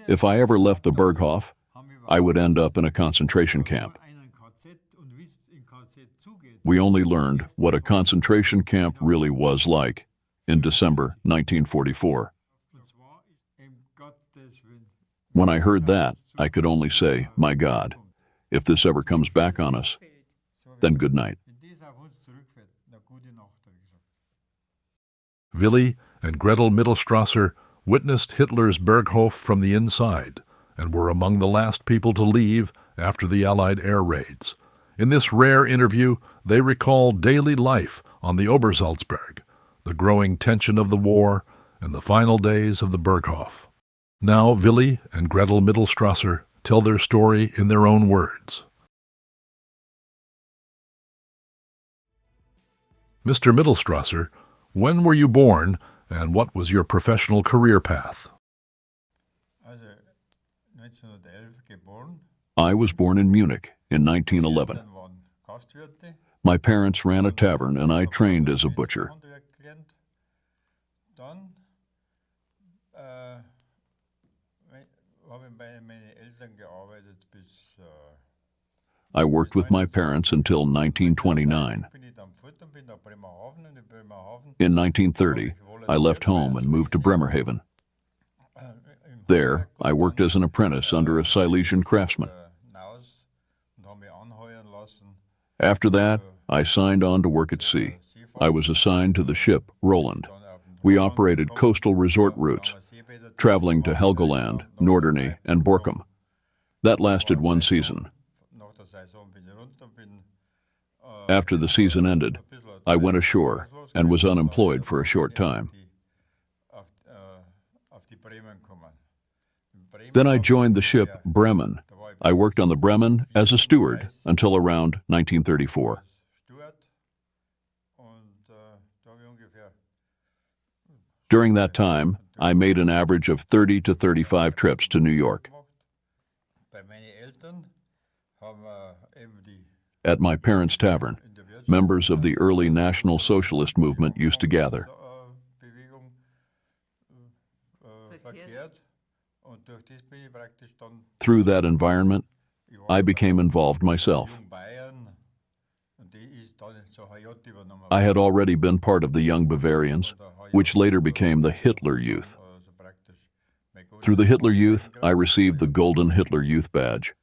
If I ever left the Berghof, I would end up in a concentration camp. We only learned what a concentration camp really was like in December 1944. When I heard that, I could only say, my God, if this ever comes back on us, then good night. Willi and Gretl Mittlstrasser witnessed Hitler's Berghof from the inside and were among the last people to leave after the Allied air raids. In this rare interview, they recall daily life on the Obersalzberg, the growing tension of the war, and the final days of the Berghof. Now Willi and Gretl Mittlstrasser tell their story in their own words. Mr. Mittlstrasser, when were you born, and what was your professional career path? I was born in Munich in 1911. My parents ran a tavern and I trained as a butcher. I worked with my parents until 1929. In 1930, I left home and moved to Bremerhaven. There, I worked as an apprentice under a Silesian craftsman. After that, I signed on to work at sea. I was assigned to the ship Roland. We operated coastal resort routes, traveling to Helgoland, Norderney, and Borkum. That lasted one season. After the season ended, I went ashore and was unemployed for a short time. Then I joined the ship Bremen. I worked on the Bremen as a steward until around 1934. During that time, I made an average of 30 to 35 trips to New York. At my parents' tavern, members of the early National Socialist movement used to gather. Through that environment, I became involved myself. I had already been part of the Young Bavarians, which later became the Hitler Youth. Through the Hitler Youth, I received the Golden Hitler Youth Badge.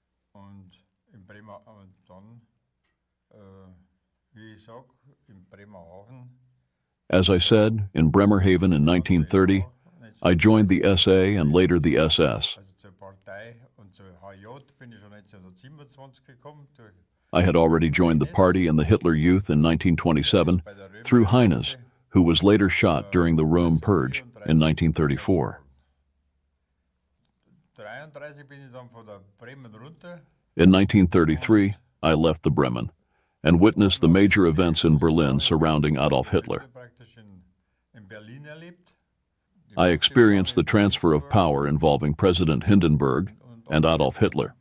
As I said, in Bremerhaven in 1930, I joined the SA and later the SS. I had already joined the party and the Hitler Youth in 1927 through Heines, who was later shot during the Rome Purge in 1934. In 1933, I left the Bremen and witnessed the major events in Berlin surrounding Adolf Hitler. I experienced the transfer of power involving President Hindenburg and Adolf Hitler.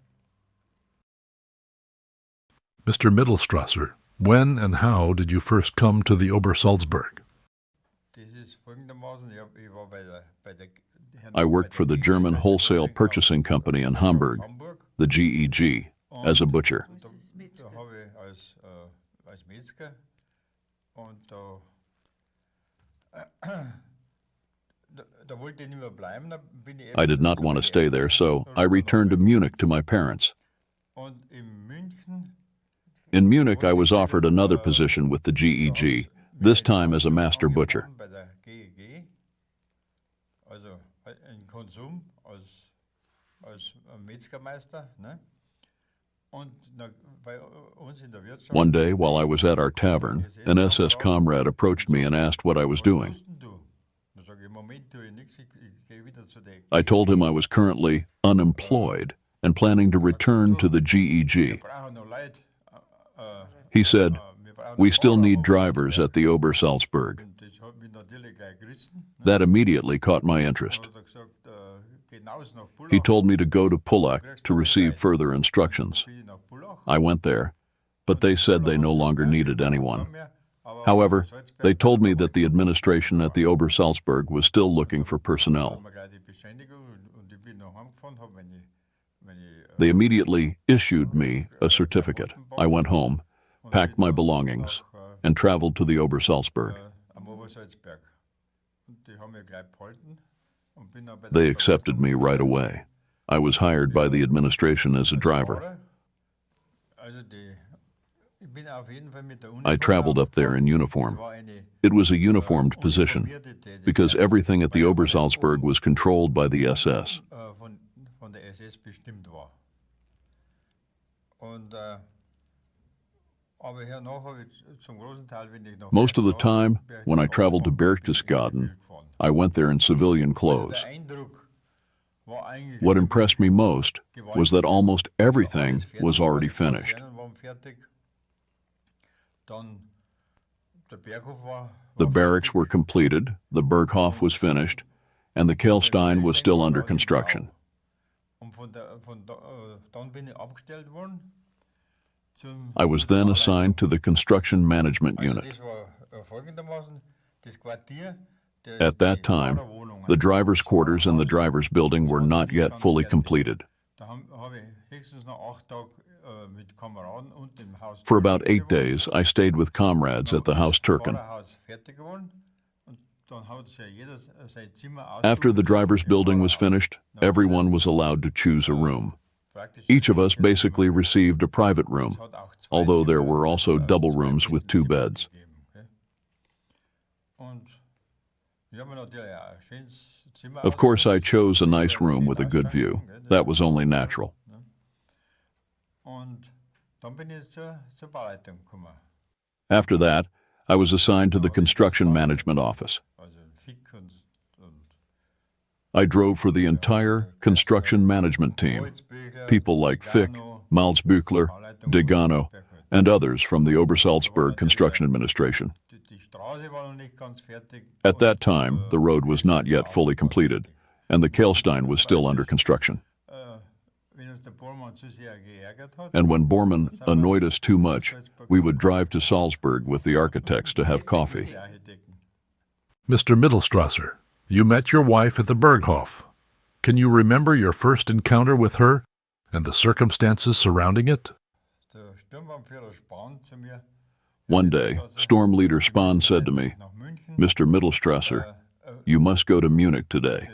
Mr. Mittlstrasser, when and how did you first come to the Obersalzberg? I worked for the German Wholesale Purchasing Company in Hamburg, the GEG, as a butcher. I did not want to stay there, so I returned to Munich to my parents. In Munich, I was offered another position with the GEG, this time as a master butcher. One day, while I was at our tavern, an SS comrade approached me and asked what I was doing. I told him I was currently unemployed and planning to return to the GEG. He said, "We still need drivers at the Obersalzberg." That immediately caught my interest. He told me to go to Pullach to receive further instructions. I went there, but they said they no longer needed anyone. However, they told me that the administration at the Obersalzberg was still looking for personnel. They immediately issued me a certificate. I went home, packed my belongings, and traveled to the Obersalzberg. They accepted me right away. I was hired by the administration as a driver. I traveled up there in uniform. It was a uniformed position because everything at the Obersalzberg was controlled by the SS. Most of the time, when I traveled to Berchtesgaden, I went there in civilian clothes. What impressed me most was that almost everything was already finished. The barracks were completed, the Berghof was finished, and the Kehlstein was still under construction. I was then assigned to the construction management unit. At that time, the driver's quarters and the driver's building were not yet fully completed. For about 8 days, I stayed with comrades at the Haus Türken. After the driver's building was finished, everyone was allowed to choose a room. Each of us basically received a private room, although there were also double rooms with 2 beds. Of course, I chose a nice room with a good view. That was only natural. After that, I was assigned to the construction management office. I drove for the entire construction management team, people like Fick, Malzbüchler, Degano, and others from the Obersalzberg Construction Administration. At that time, the road was not yet fully completed, and the Kehlstein was still under construction. And when Bormann annoyed us too much, we would drive to Salzburg with the architects to have coffee. Mr. Mittlstrasser, you met your wife at the Berghof. Can you remember your first encounter with her and the circumstances surrounding it? One day, Storm Leader Spahn said to me, "Mr. Mittlstrasser, you must go to Munich today.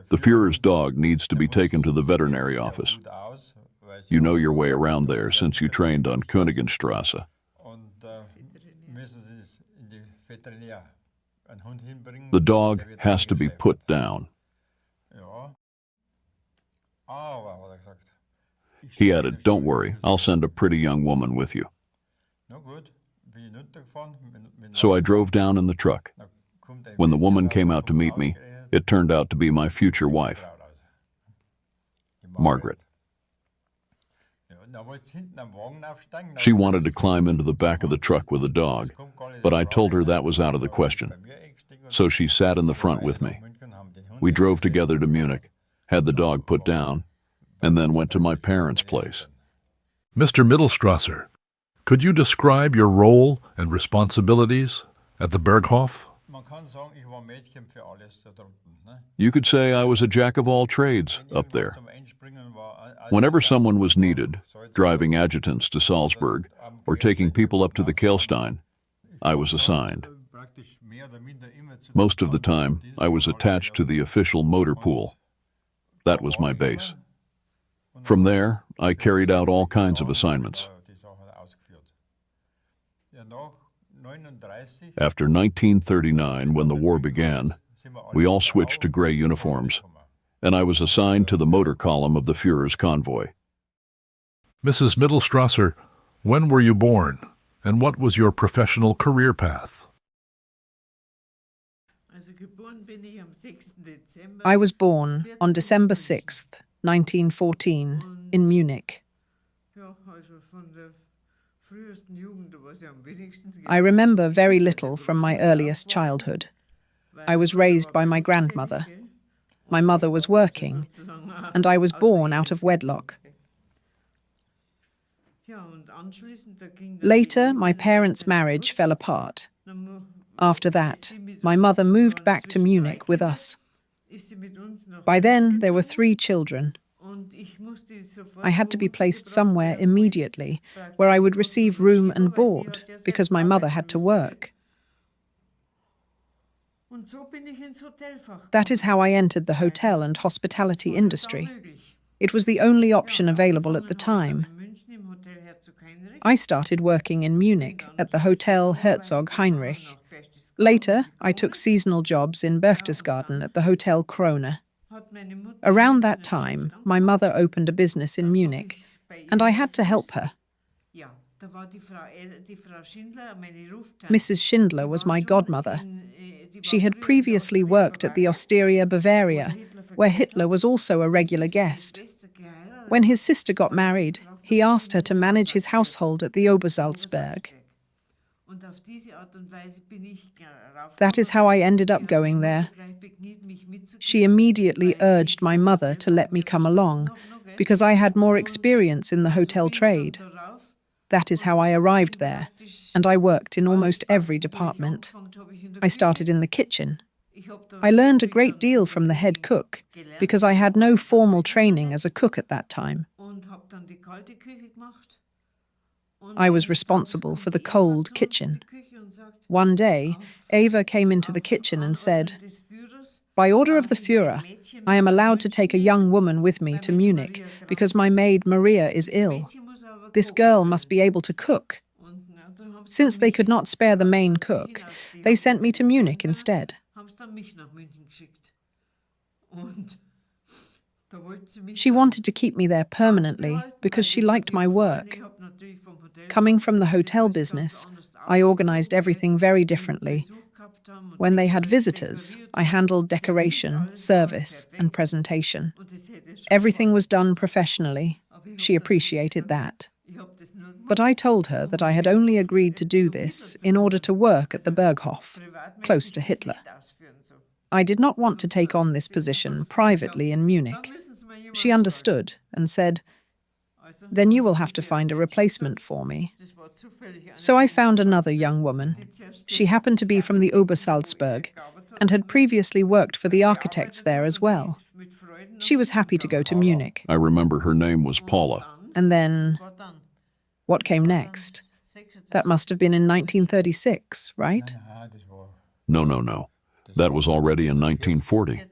The Führer's dog needs to be taken to the veterinary office. You know your way around there since you trained on Königinstrasse. The dog has to be put down." He added, "Don't worry, I'll send a pretty young woman with you." So I drove down in the truck. When the woman came out to meet me, it turned out to be my future wife, Margaret. She wanted to climb into the back of the truck with the dog, but I told her that was out of the question. So she sat in the front with me. We drove together to Munich, had the dog put down, and then went to my parents' place. Mr. Mittlstrasser, could you describe your role and responsibilities at the Berghof? You could say I was a jack of all trades up there. Whenever someone was needed, driving adjutants to Salzburg or taking people up to the Kehlstein, I was assigned. Most of the time, I was attached to the official motor pool. That was my base. From there, I carried out all kinds of assignments. After 1939, when the war began, we all switched to gray uniforms, and I was assigned to the motor column of the Führer's convoy. Mrs. Mittlstrasser, when were you born, and what was your professional career path? I was born on December 6th, 1914, in Munich. I remember very little from my earliest childhood. I was raised by my grandmother. My mother was working, and I was born out of wedlock. Later, my parents' marriage fell apart. After that, my mother moved back to Munich with us. By then, there were 3 children. I had to be placed somewhere immediately where I would receive room and board because my mother had to work. That is how I entered the hotel and hospitality industry. It was the only option available at the time. I started working in Munich at the Hotel Herzog Heinrich. Later, I took seasonal jobs in Berchtesgaden at the Hotel Krone. Around that time, my mother opened a business in Munich, and I had to help her. Mrs. Schindler was my godmother. She had previously worked at the Osteria Bavaria, where Hitler was also a regular guest. When his sister got married, he asked her to manage his household at the Obersalzberg. That is how I ended up going there. She immediately urged my mother to let me come along, because I had more experience in the hotel trade. That is how I arrived there, and I worked in almost every department. I started in the kitchen. I learned a great deal from the head cook, because I had no formal training as a cook at that time. I was responsible for the cold kitchen. One day, Eva came into the kitchen and said, "By order of the Führer, I am allowed to take a young woman with me to Munich because my maid Maria is ill. This girl must be able to cook." Since they could not spare the main cook, they sent me to Munich instead. She wanted to keep me there permanently because she liked my work. Coming from the hotel business, I organized everything very differently. When they had visitors, I handled decoration, service, and presentation. Everything was done professionally. She appreciated that. But I told her that I had only agreed to do this in order to work at the Berghof, close to Hitler. I did not want to take on this position privately in Munich. She understood and said, "Then you will have to find a replacement for me." So I found another young woman. She happened to be from the Obersalzberg and had previously worked for the architects there as well. She was happy to go to Munich. I remember her name was Paula. And then, what came next? That must have been in 1936, right? No. That was already in 1940.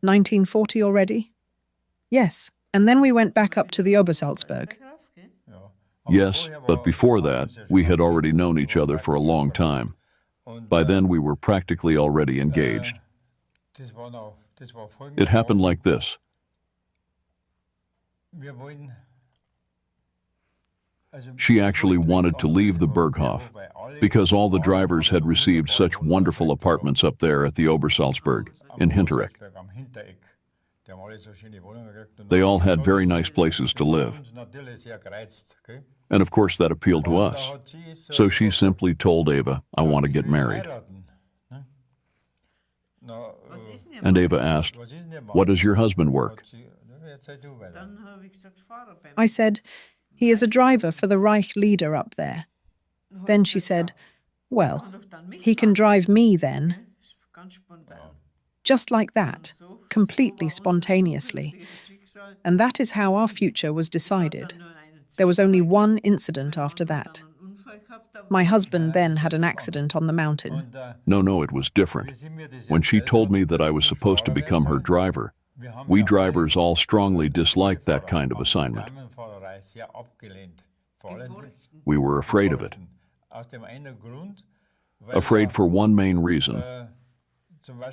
1940 already? Yes, and then we went back up to the Obersalzberg. Yes, but before that, we had already known each other for a long time. By then, we were practically already engaged. It happened like this. She actually wanted to leave the Berghof because all the drivers had received such wonderful apartments up there at the Obersalzberg in Hinterrich. They all had very nice places to live. And of course that appealed to us. So she simply told Eva, "I want to get married." And Eva asked, "What does your husband work?" I said, "He is a driver for the Reich leader up there." Then she said, "Well, he can drive me then." Just like that, completely spontaneously. And that is how our future was decided. There was only one incident after that. My husband then had an accident on the mountain. No, it was different. When she told me that I was supposed to become her driver, we drivers all strongly disliked that kind of assignment. We were afraid of it. Afraid for one main reason.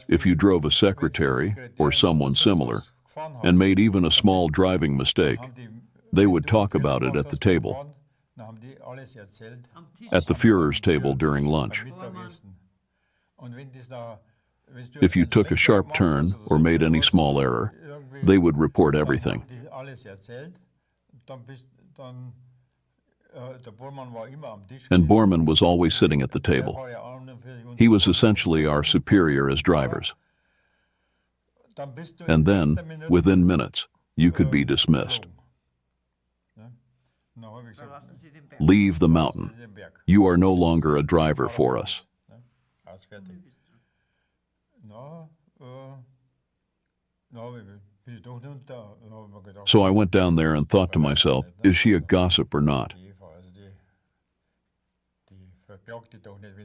If you drove a secretary or someone similar and made even a small driving mistake, they would talk about it at the table, at the Führer's table during lunch. If you took a sharp turn or made any small error, they would report everything. And Bormann was always sitting at the table. He was essentially our superior as drivers. And then, within minutes, you could be dismissed. Leave the mountain. You are no longer a driver for us. So I went down there and thought to myself, is she a gossip or not?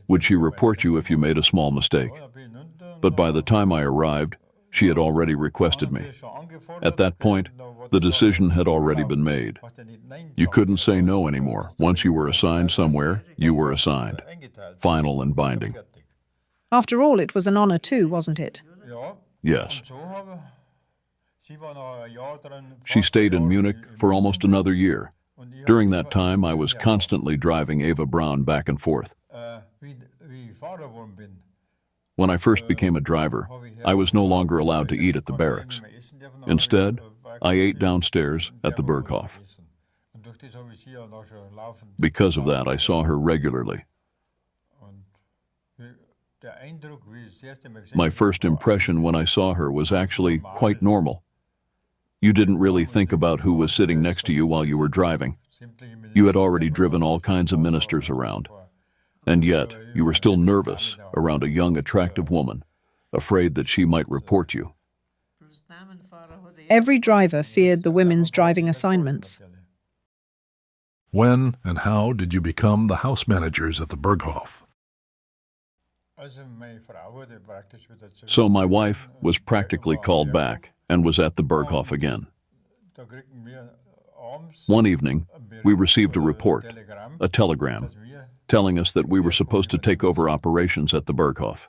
Would she report you if you made a small mistake? But by the time I arrived, she had already requested me. At that point, the decision had already been made. You couldn't say no anymore. Once you were assigned somewhere, you were assigned. Final and binding. After all, it was an honor too, wasn't it? Yes. She stayed in Munich for almost another year. During that time, I was constantly driving Eva Braun back and forth. When I first became a driver, I was no longer allowed to eat at the barracks. Instead, I ate downstairs at the Berghof. Because of that, I saw her regularly. My first impression when I saw her was actually quite normal. You didn't really think about who was sitting next to you while you were driving. You had already driven all kinds of ministers around. And yet, you were still nervous around a young, attractive woman, afraid that she might report you. Every driver feared the women's driving assignments. When and how did you become the house managers at the Berghof? So my wife was practically called back and was at the Berghof again. One evening, we received a report, a telegram, telling us that we were supposed to take over operations at the Berghof.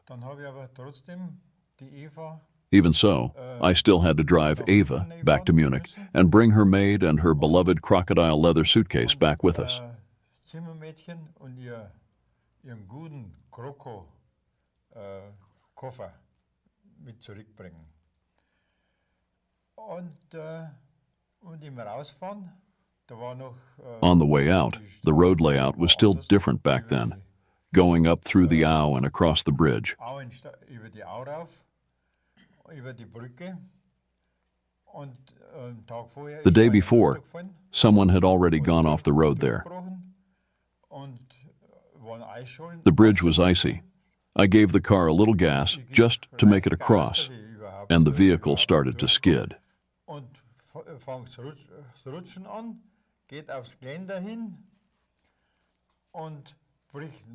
Even so, I still had to drive Eva back to Munich and bring her maid and her beloved crocodile leather suitcase back with us. On the way out, the road layout was still different back then, going up through the Au and across the bridge. The day before, someone had already gone off the road there. The bridge was icy. I gave the car a little gas just to make it across, and the vehicle started to skid.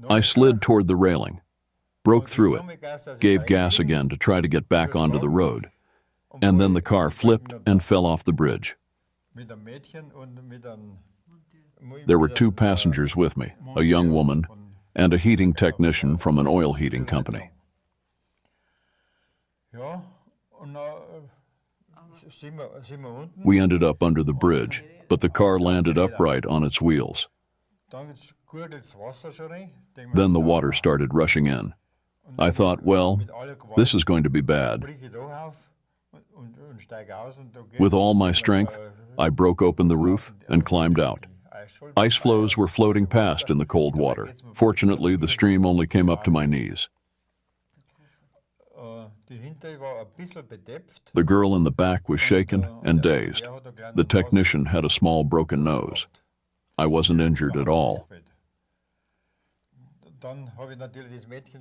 I slid toward the railing, broke through it, gave gas again to try to get back onto the road, and then the car flipped and fell off the bridge. There were two passengers with me, a young woman and a heating technician from an oil heating company. We ended up under the bridge, but the car landed upright on its wheels. Then the water started rushing in. I thought, well, this is going to be bad. With all my strength, I broke open the roof and climbed out. Ice floes were floating past in the cold water. Fortunately, the stream only came up to my knees. The girl in the back was shaken and dazed. The technician had a small broken nose. I wasn't injured at all.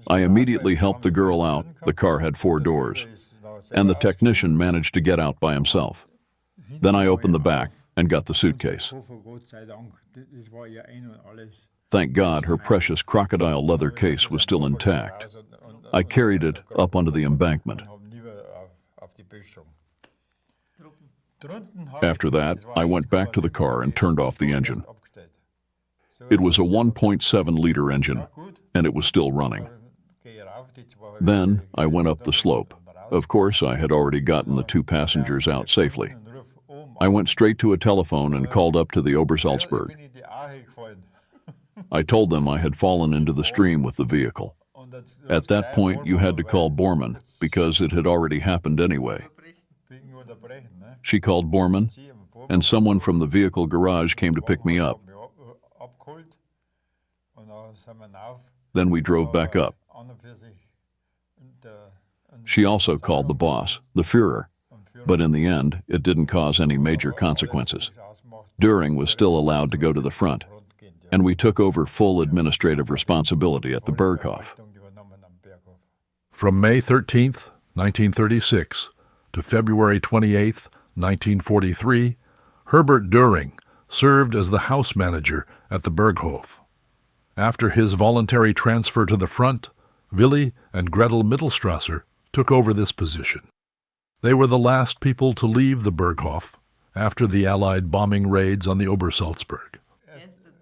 I immediately helped the girl out. The car had 4 doors, and the technician managed to get out by himself. Then I opened the back and got the suitcase. Thank God her precious crocodile leather case was still intact. I carried it up onto the embankment. After that, I went back to the car and turned off the engine. It was a 1.7-liter engine, and it was still running. Then I went up the slope. Of course, I had already gotten the 2 passengers out safely. I went straight to a telephone and called up to the Obersalzberg. I told them I had fallen into the stream with the vehicle. At that point, you had to call Bormann, because it had already happened anyway. She called Bormann, and someone from the vehicle garage came to pick me up. Then we drove back up. She also called the boss, the Führer, but in the end, it didn't cause any major consequences. Düring was still allowed to go to the front, and we took over full administrative responsibility at the Berghof. From May 13th, 1936, to February 28, 1943, Herbert Döring served as the house manager at the Berghof. After his voluntary transfer to the front, Willi and Gretl Mittlstrasser took over this position. They were the last people to leave the Berghof after the Allied bombing raids on the Obersalzberg.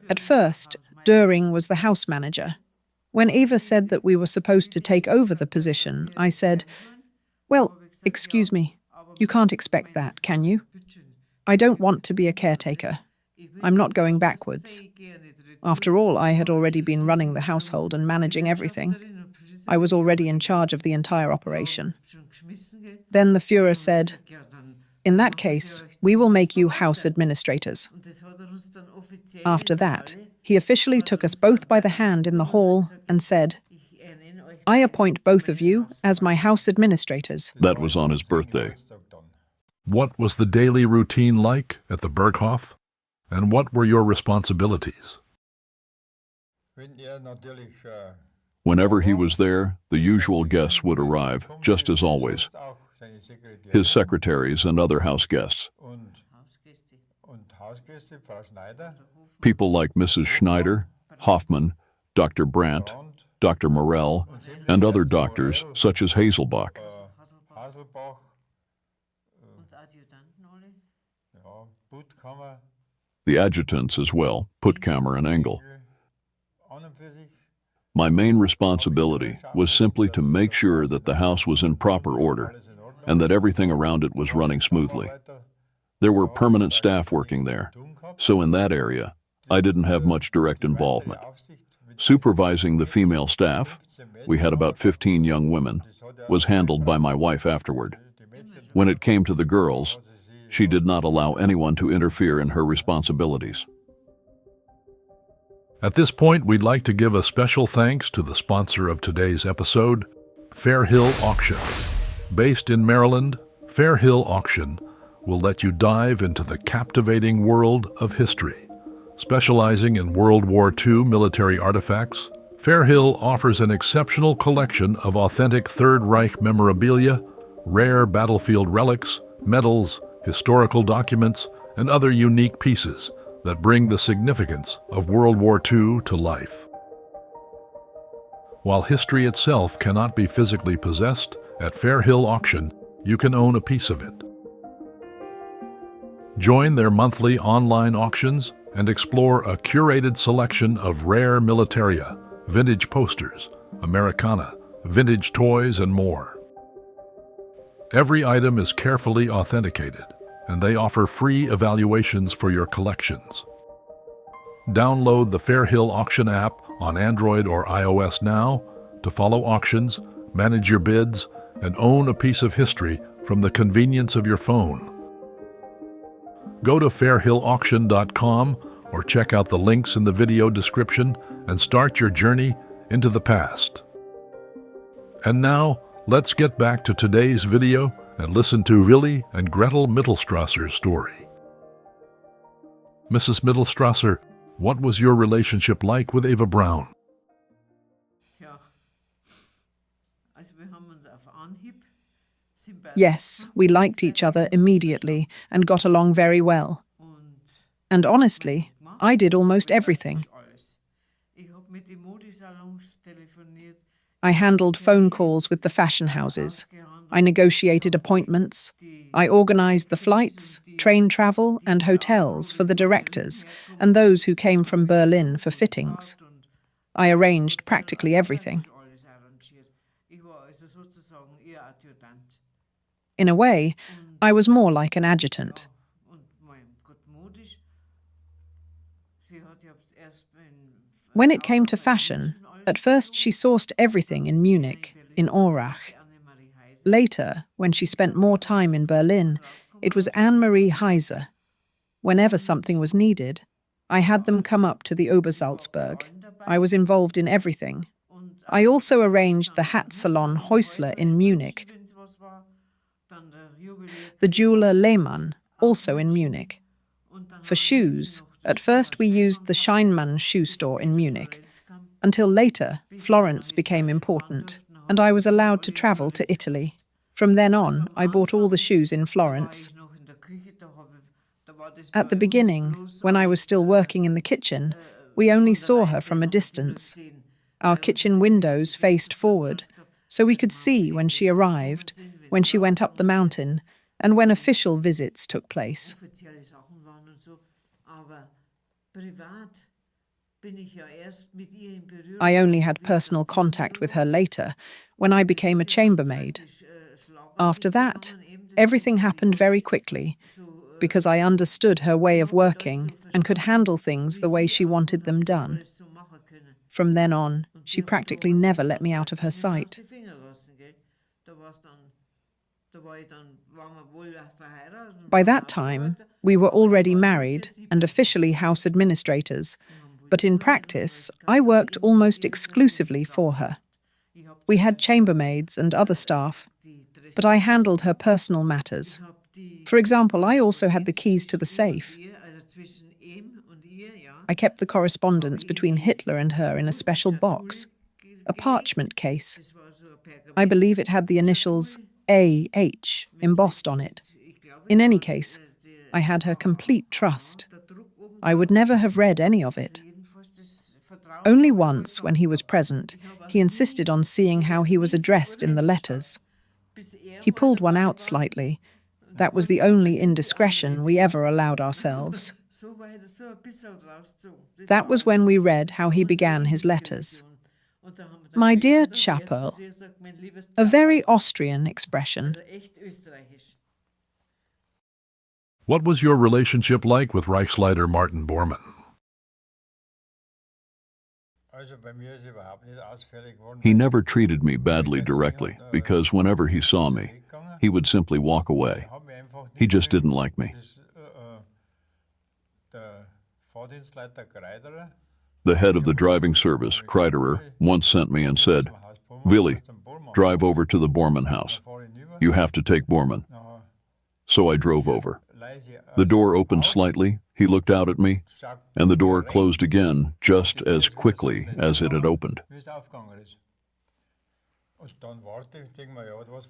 At first, Döring was the house manager. When Eva said that we were supposed to take over the position, I said, "Well, excuse me, you can't expect that, can you? I don't want to be a caretaker. I'm not going backwards." After all, I had already been running the household and managing everything. I was already in charge of the entire operation. Then the Führer said, "In that case, we will make you house administrators." After that, he officially took us both by the hand in the hall and said, "I appoint both of you as my house administrators." That was on his birthday. What was the daily routine like at the Berghof, and what were your responsibilities? Whenever he was there, the usual guests would arrive, just as always. His secretaries and other house guests. People like Mrs. Schneider, Hoffman, Dr. Brandt, Dr. Morell, and other doctors such as Hazelbach. The adjutants as well, Puttkammer and Engel. My main responsibility was simply to make sure that the house was in proper order and that everything around it was running smoothly. There were permanent staff working there, so in that area, I didn't have much direct involvement. Supervising the female staff, we had about 15 young women, was handled by my wife afterward. When it came to the girls, she did not allow anyone to interfere in her responsibilities. At this point, we'd like to give a special thanks to the sponsor of today's episode, Fair Hill Auction. Based in Maryland, Fair Hill Auction will let you dive into the captivating world of history. Specializing in World War II military artifacts, Fair Hill offers an exceptional collection of authentic Third Reich memorabilia, rare battlefield relics, medals, historical documents, and other unique pieces that bring the significance of World War II to life. While history itself cannot be physically possessed, at Fair Hill Auction, you can own a piece of it. Join their monthly online auctions and explore a curated selection of rare militaria, vintage posters, Americana, vintage toys, and more. Every item is carefully authenticated, and they offer free evaluations for your collections. Download the Fair Hill Auction app on Android or iOS now to follow auctions, manage your bids, and own a piece of history from the convenience of your phone. Go to fairhillauction.com or check out the links in the video description and start your journey into the past. And now, let's get back to today's video and listen to Willi and Gretl Mittlstrasser's story. Mrs. Mittlstrasser, what was your relationship like with Eva Braun? Yes, we liked each other immediately and got along very well. And honestly, I did almost everything. I handled phone calls with the fashion houses. I negotiated appointments. I organized the flights, train travel, and hotels for the directors and those who came from Berlin for fittings. I arranged practically everything. In a way, I was more like an adjutant. When it came to fashion, at first she sourced everything in Munich, in Aurach. Later, when she spent more time in Berlin, it was Anne-Marie Heiser. Whenever something was needed, I had them come up to the Obersalzberg. I was involved in everything. I also arranged the hat salon Häusler in Munich, the jeweler Lehmann, also in Munich. For shoes, at first we used the Scheinmann shoe store in Munich. Until later, Florence became important, and I was allowed to travel to Italy. From then on, I bought all the shoes in Florence. At the beginning, when I was still working in the kitchen, we only saw her from a distance. Our kitchen windows faced forward, so we could see when she arrived, when she went up the mountain, and when official visits took place. I only had personal contact with her later, when I became a chambermaid. After that, everything happened very quickly, because I understood her way of working and could handle things the way she wanted them done. From then on, she practically never let me out of her sight. By that time, we were already married and officially house administrators, but in practice, I worked almost exclusively for her. We had chambermaids and other staff, but I handled her personal matters. For example, I also had the keys to the safe. I kept the correspondence between Hitler and her in a special box, a parchment case. I believe it had the initials A.H. embossed on it. In any case, I had her complete trust. I would never have read any of it. Only once, when he was present, he insisted on seeing how he was addressed in the letters. He pulled one out slightly. That was the only indiscretion we ever allowed ourselves. That was when we read how he began his letters. My dear Chapel, a very Austrian expression. What was your relationship like with Reichsleiter Martin Bormann? He never treated me badly directly, because whenever he saw me, he would simply walk away. He just didn't like me. The head of the driving service, Kreiterer, once sent me and said, "Willi, drive over to the Bormann house. You have to take Bormann." So I drove over. The door opened slightly, he looked out at me, and the door closed again just as quickly as it had opened.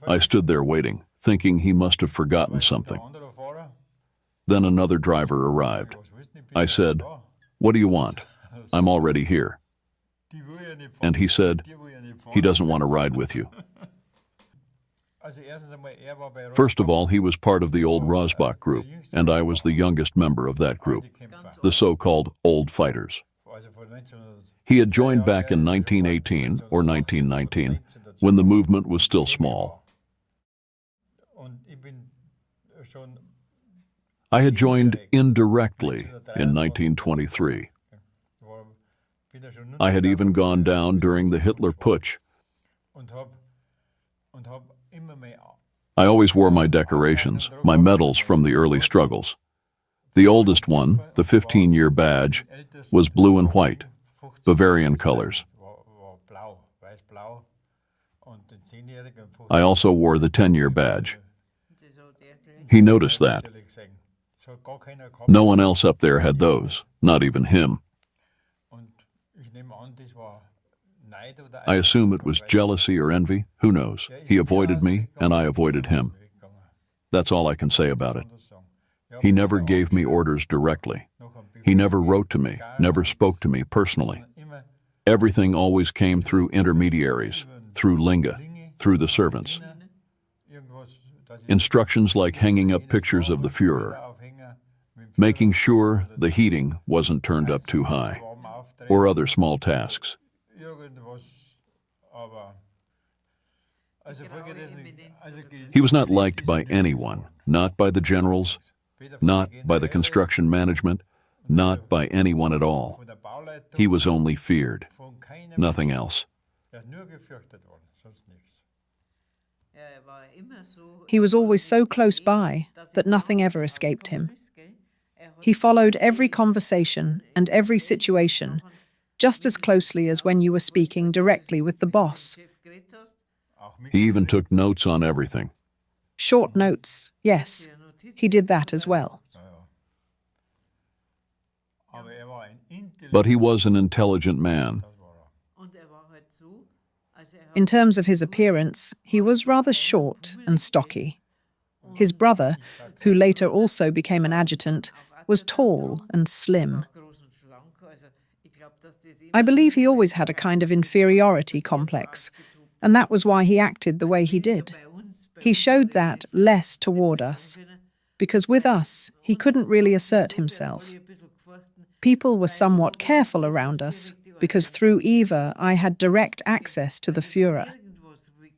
I stood there waiting, thinking he must have forgotten something. Then another driver arrived. I said, "What do you want? I'm already here." And he said, "He doesn't want to ride with you." First of all, he was part of the old Rosbach group, and I was the youngest member of that group, the so-called old fighters. He had joined back in 1918 or 1919, when the movement was still small. I had joined indirectly in 1923. I had even gone down during the Hitler Putsch. I always wore my decorations, my medals from the early struggles. The oldest one, the 15-year badge, was blue and white, Bavarian colors. I also wore the 10-year badge. He noticed that. No one else up there had those, not even him. I assume it was jealousy or envy, who knows. He avoided me, and I avoided him. That's all I can say about it. He never gave me orders directly. He never wrote to me, never spoke to me personally. Everything always came through intermediaries, through Linga, through the servants. Instructions like hanging up pictures of the Führer, making sure the heating wasn't turned up too high, or other small tasks. He was not liked by anyone, not by the generals, not by the construction management, not by anyone at all. He was only feared, nothing else. He was always so close by that nothing ever escaped him. He followed every conversation and every situation just as closely as when you were speaking directly with the boss. He even took notes on everything. Short notes, yes, he did that as well. But he was an intelligent man. In terms of his appearance, he was rather short and stocky. His brother, who later also became an adjutant, was tall and slim. I believe he always had a kind of inferiority complex, and that was why he acted the way he did. He showed that less toward us, because with us, he couldn't really assert himself. People were somewhat careful around us, because through Eva, I had direct access to the Führer.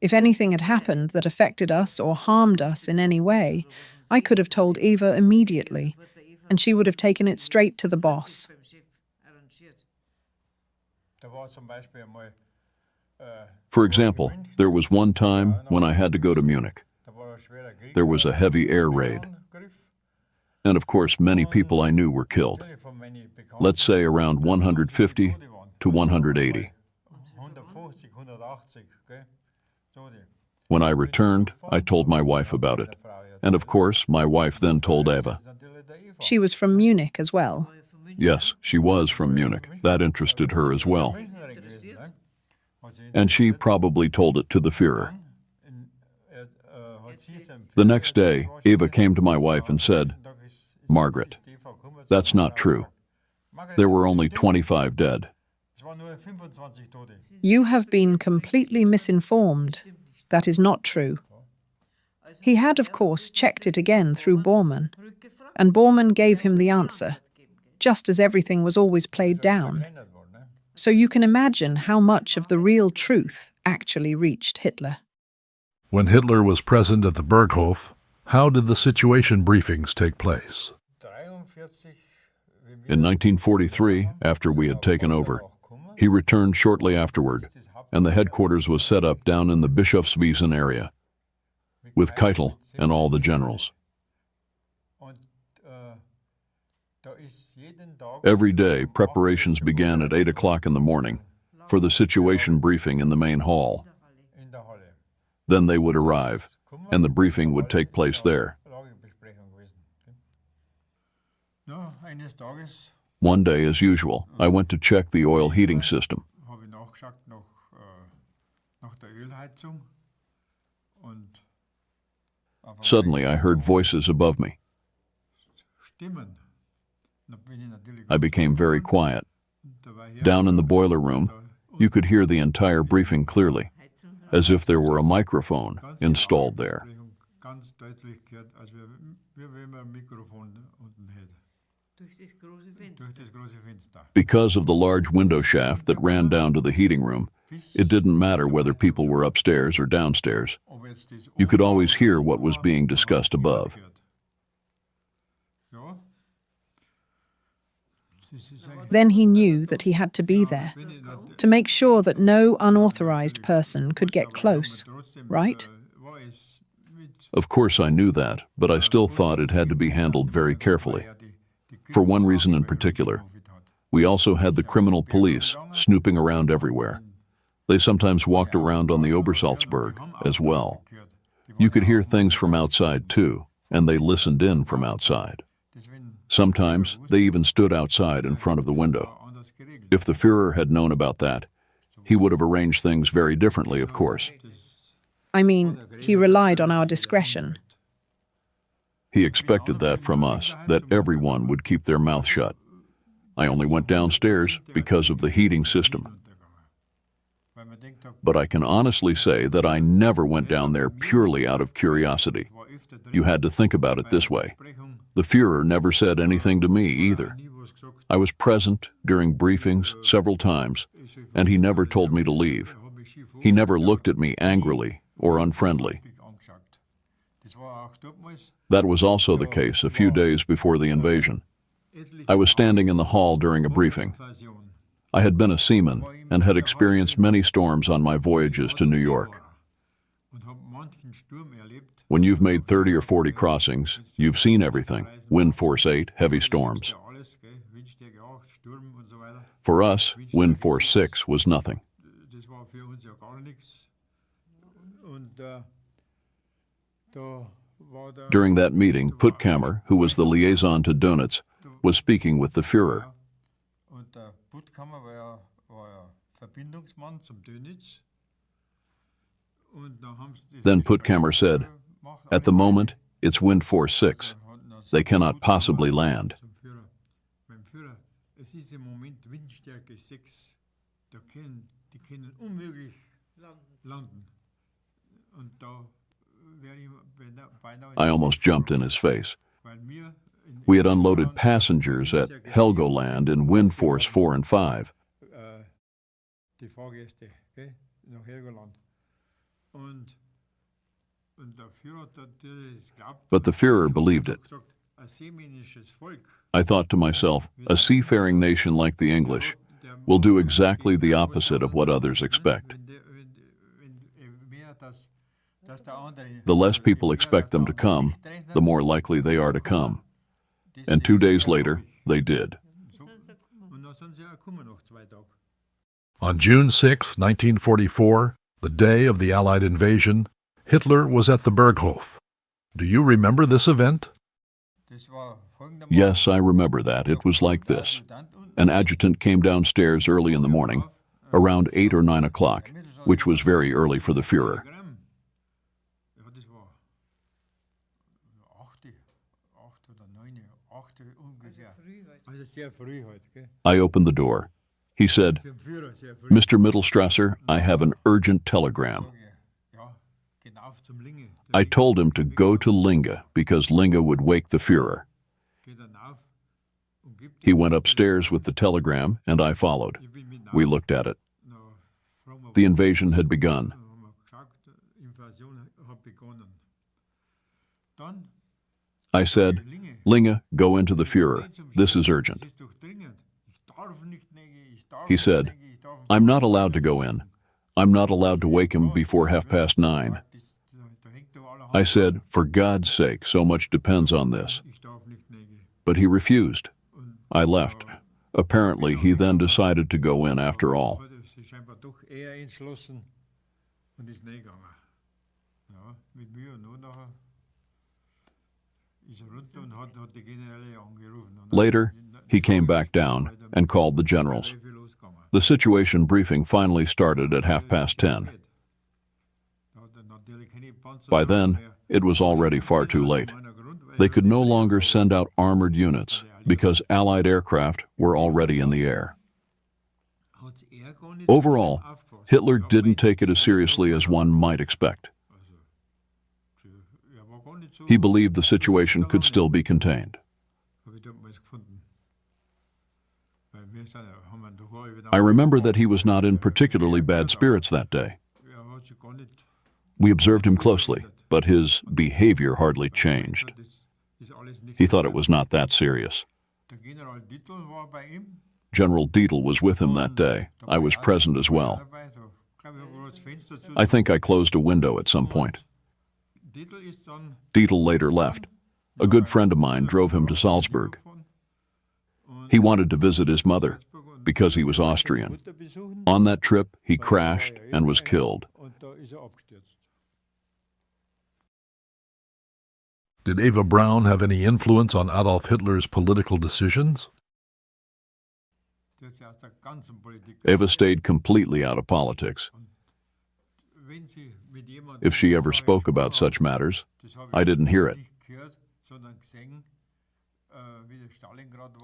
If anything had happened that affected us or harmed us in any way, I could have told Eva immediately, and she would have taken it straight to the boss. For example, there was one time when I had to go to Munich. There was a heavy air raid. And of course, many people I knew were killed. Let's say around 150 to 180. When I returned, I told my wife about it. And of course, my wife then told Eva. She was from Munich as well. Yes, she was from Munich. That interested her as well. And she probably told it to the Führer. The next day, Eva came to my wife and said, "Margaret, that's not true. There were only 25 dead." You have been completely misinformed. That is not true. He had, of course, checked it again through Bormann, and Bormann gave him the answer, just as everything was always played down. So you can imagine how much of the real truth actually reached Hitler. When Hitler was present at the Berghof, how did the situation briefings take place? In 1943, after we had taken over, he returned shortly afterward, and the headquarters was set up down in the Bischofswiesen area, with Gretl and all the generals. Every day, preparations began at 8 o'clock in the morning for the situation briefing in the main hall. Then they would arrive, and the briefing would take place there. One day, as usual, I went to check the oil heating system. Suddenly, I heard voices above me. I became very quiet. Down in the boiler room, you could hear the entire briefing clearly, as if there were a microphone installed there. Because of the large window shaft that ran down to the heating room, it didn't matter whether people were upstairs or downstairs. You could always hear what was being discussed above. Then he knew that he had to be there, to make sure that no unauthorized person could get close, right? Of course I knew that, but I still thought it had to be handled very carefully. For one reason in particular, we also had the criminal police snooping around everywhere. They sometimes walked around on the Obersalzberg as well. You could hear things from outside too, and they listened in from outside. Sometimes they even stood outside in front of the window. If the Führer had known about that, he would have arranged things very differently, of course. I mean, he relied on our discretion. He expected that from us, that everyone would keep their mouth shut. I only went downstairs because of the heating system. But I can honestly say that I never went down there purely out of curiosity. You had to think about it this way. The Führer never said anything to me either. I was present during briefings several times, and he never told me to leave. He never looked at me angrily or unfriendly. That was also the case a few days before the invasion. I was standing in the hall during a briefing. I had been a seaman and had experienced many storms on my voyages to New York. When you've made 30 or 40 crossings, you've seen everything. Wind force 8, heavy storms. For us, wind force 6 was nothing. During that meeting, Puttkammer, who was the liaison to Dönitz, was speaking with the Führer. Then Puttkamer said, "At the moment, it's wind force 6. They cannot possibly land." I almost jumped in his face. We had unloaded passengers at Helgoland in wind force 4 and 5. But the Führer believed it. I thought to myself, a seafaring nation like the English will do exactly the opposite of what others expect. The less people expect them to come, the more likely they are to come. And 2 days later, they did. On June 6, 1944, the day of the Allied invasion, Hitler was at the Berghof. Do you remember this event? Yes, I remember that. It was like this. An adjutant came downstairs early in the morning, around 8 or 9 o'clock, which was very early for the Führer. I opened the door. He said, "Mr. Mittlstrasser, I have an urgent telegram." I told him to go to Linge because Linge would wake the Führer. He went upstairs with the telegram, and I followed. We looked at it. The invasion had begun. I said, "Linge, go into the Führer. This is urgent." He said, "I'm not allowed to go in. I'm not allowed to wake him before 9:30. I said, "For God's sake, so much depends on this." But he refused. I left. Apparently, he then decided to go in after all. Later, he came back down and called the generals. The situation briefing finally started at 10:30. By then, it was already far too late. They could no longer send out armored units because Allied aircraft were already in the air. Overall, Hitler didn't take it as seriously as one might expect. He believed the situation could still be contained. I remember that he was not in particularly bad spirits that day. We observed him closely, but his behavior hardly changed. He thought it was not that serious. General Gretl was with him that day. I was present as well. I think I closed a window at some point. Gretl later left. A good friend of mine drove him to Salzburg. He wanted to visit his mother because he was Austrian. On that trip, he crashed and was killed. Did Eva Braun have any influence on Adolf Hitler's political decisions? Eva stayed completely out of politics. If she ever spoke about such matters, I didn't hear it.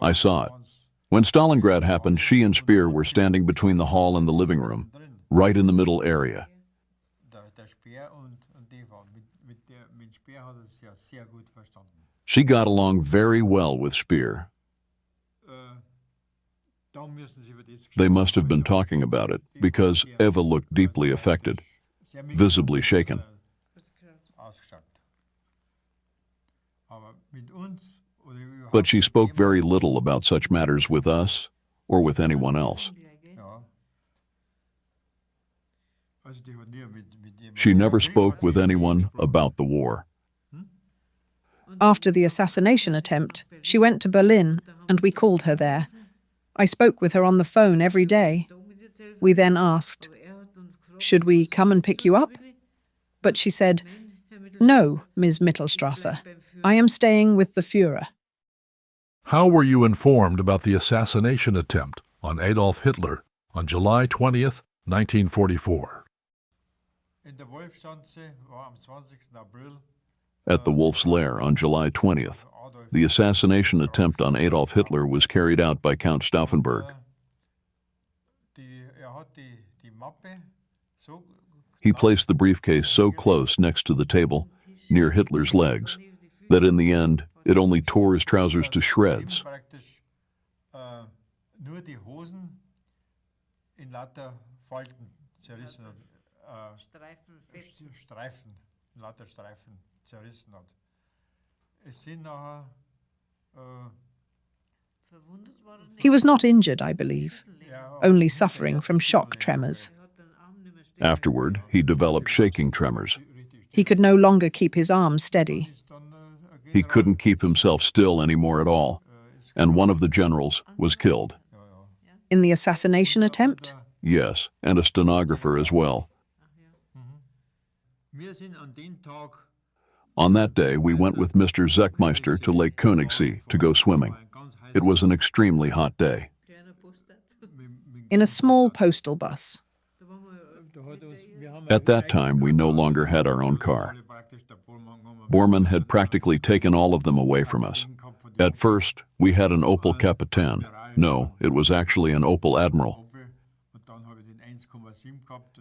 I saw it. When Stalingrad happened, she and Speer were standing between the hall and the living room, right in the middle area. She got along very well with Speer. They must have been talking about it because Eva looked deeply affected, visibly shaken. But she spoke very little about such matters with us or with anyone else. She never spoke with anyone about the war. After the assassination attempt, she went to Berlin, and we called her there. I spoke with her on the phone every day. We then asked, "Should we come and pick you up?" But she said, "No, Ms. Mittlstrasser. I am staying with the Führer." How were you informed about the assassination attempt on Adolf Hitler on July 20th, 1944? At the Wolf's Lair on July 20th, the assassination attempt on Adolf Hitler was carried out by Count Stauffenberg. He placed the briefcase so close next to the table, near Hitler's legs, that in the end, it only tore his trousers to shreds. He was not injured, I believe, only suffering from shock tremors. Afterward, he developed shaking tremors. He could no longer keep his arms steady. He couldn't keep himself still anymore at all, and one of the generals was killed. In the assassination attempt? Yes, and a stenographer as well. On that day, we went with Mr. Zeckmeister to Lake Königssee to go swimming. It was an extremely hot day. In a small postal bus. At that time, we no longer had our own car. Bormann had practically taken all of them away from us. At first, we had an Opel Kapitän. No, it was actually an Opel Admiral.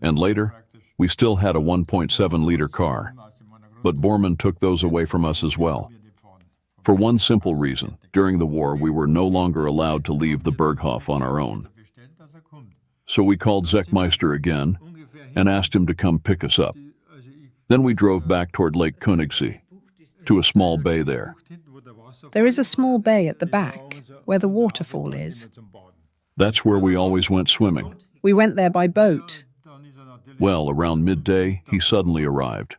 And later, we still had a 1.7-liter car. But Bormann took those away from us as well. For one simple reason, during the war we were no longer allowed to leave the Berghof on our own. So we called Zeckmeister again and asked him to come pick us up. Then we drove back toward Lake Königssee, to a small bay there. There is a small bay at the back, where the waterfall is. That's where we always went swimming. We went there by boat. Well, around midday, he suddenly arrived.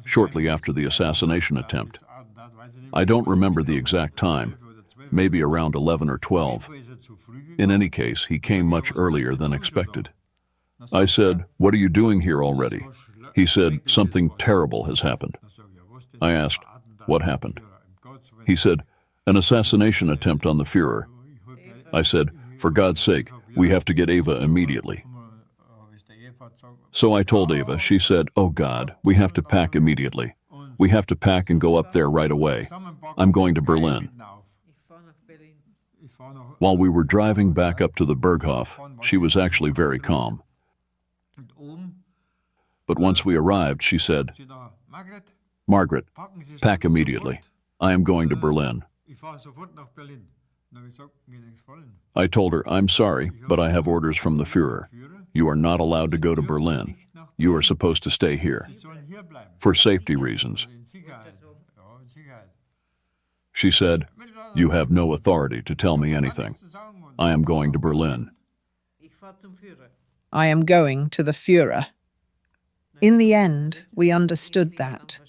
Shortly after the assassination attempt. I don't remember the exact time, maybe around 11 or 12. In any case, he came much earlier than expected. I said, "What are you doing here already?" He said, "Something terrible has happened." I asked, "What happened?" He said, "An assassination attempt on the Führer." I said, "For God's sake, we have to get Eva immediately." So I told Eva. She said, "Oh God, we have to pack immediately. We have to pack and go up there right away. I'm going to Berlin." While we were driving back up to the Berghof, she was actually very calm. But once we arrived, she said, "Margaret, pack immediately. I am going to Berlin." I told her, "I'm sorry, but I have orders from the Führer. You are not allowed to go to Berlin. You are supposed to stay here, for safety reasons." She said, "You have no authority to tell me anything. I am going to Berlin." I am going to the Führer. In the end, we understood that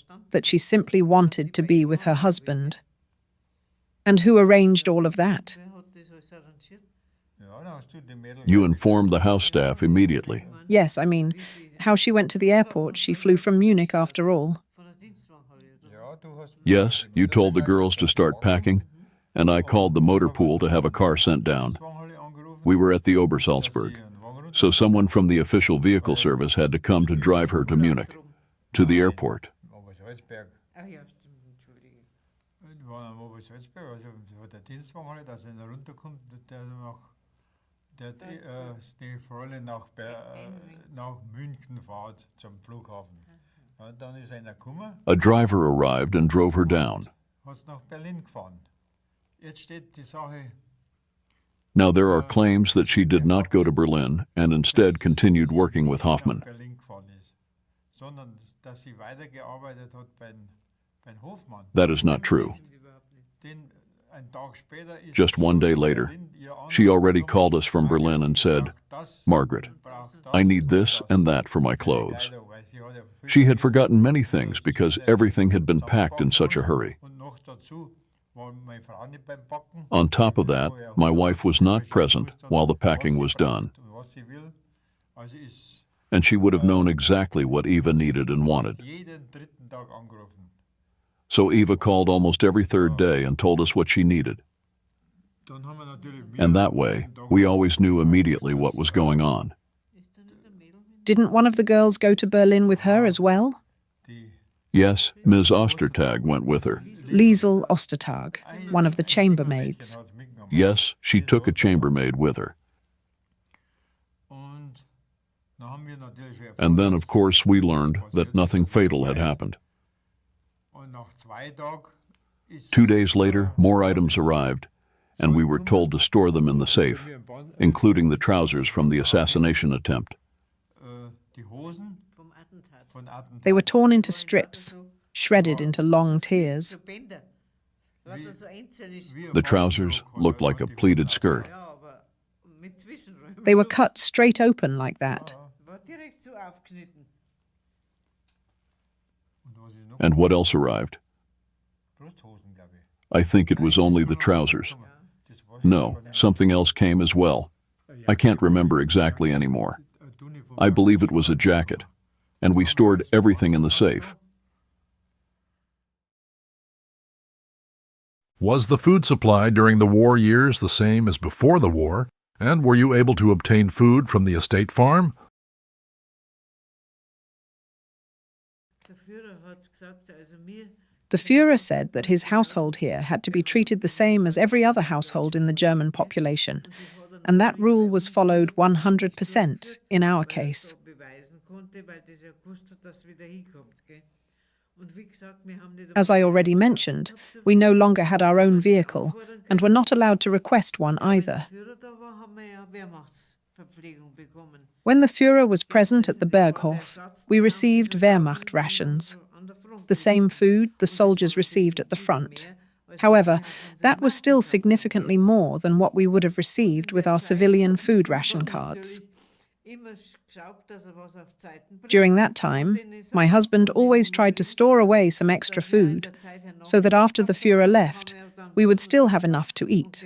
she simply wanted to be with her husband. And who arranged all of that? You informed the house staff immediately. Yes, I mean, how she went to the airport. She flew from Munich after all. Yes, you told the girls to start packing, and I called the motor pool to have a car sent down. We were at the Obersalzberg, so someone from the official vehicle service had to come to drive her to Munich, to the airport. A driver arrived and drove her down. Now there are claims that she did not go to Berlin and instead continued working with Hoffmann. That is not true. Just one day later, she already called us from Berlin and said, "Margaret, I need this and that for my clothes." She had forgotten many things because everything had been packed in such a hurry. On top of that, my wife was not present while the packing was done. And she would have known exactly what Eva needed and wanted. So Eva called almost every third day and told us what she needed. And that way, we always knew immediately what was going on. Didn't one of the girls go to Berlin with her as well? Yes, Ms. Ostertag went with her. Liesel Ostertag, one of the chambermaids. Yes, she took a chambermaid with her. And then, of course, we learned that nothing fatal had happened. 2 days later, more items arrived, and we were told to store them in the safe, including the trousers from the assassination attempt. They were torn into strips, shredded into long tiers. The trousers looked like a pleated skirt. They were cut straight open like that. And what else arrived? I think it was only the trousers. No, something else came as well. I can't remember exactly anymore. I believe it was a jacket, and we stored everything in the safe. Was the food supply during the war years the same as before the war, and were you able to obtain food from the estate farm? The Führer said that his household here had to be treated the same as every other household in the German population, and that rule was followed 100% in our case. As I already mentioned, we no longer had our own vehicle and were not allowed to request one either. When the Führer was present at the Berghof, we received Wehrmacht rations, the same food the soldiers received at the front. However, that was still significantly more than what we would have received with our civilian food ration cards. During that time, my husband always tried to store away some extra food, so that after the Führer left, we would still have enough to eat.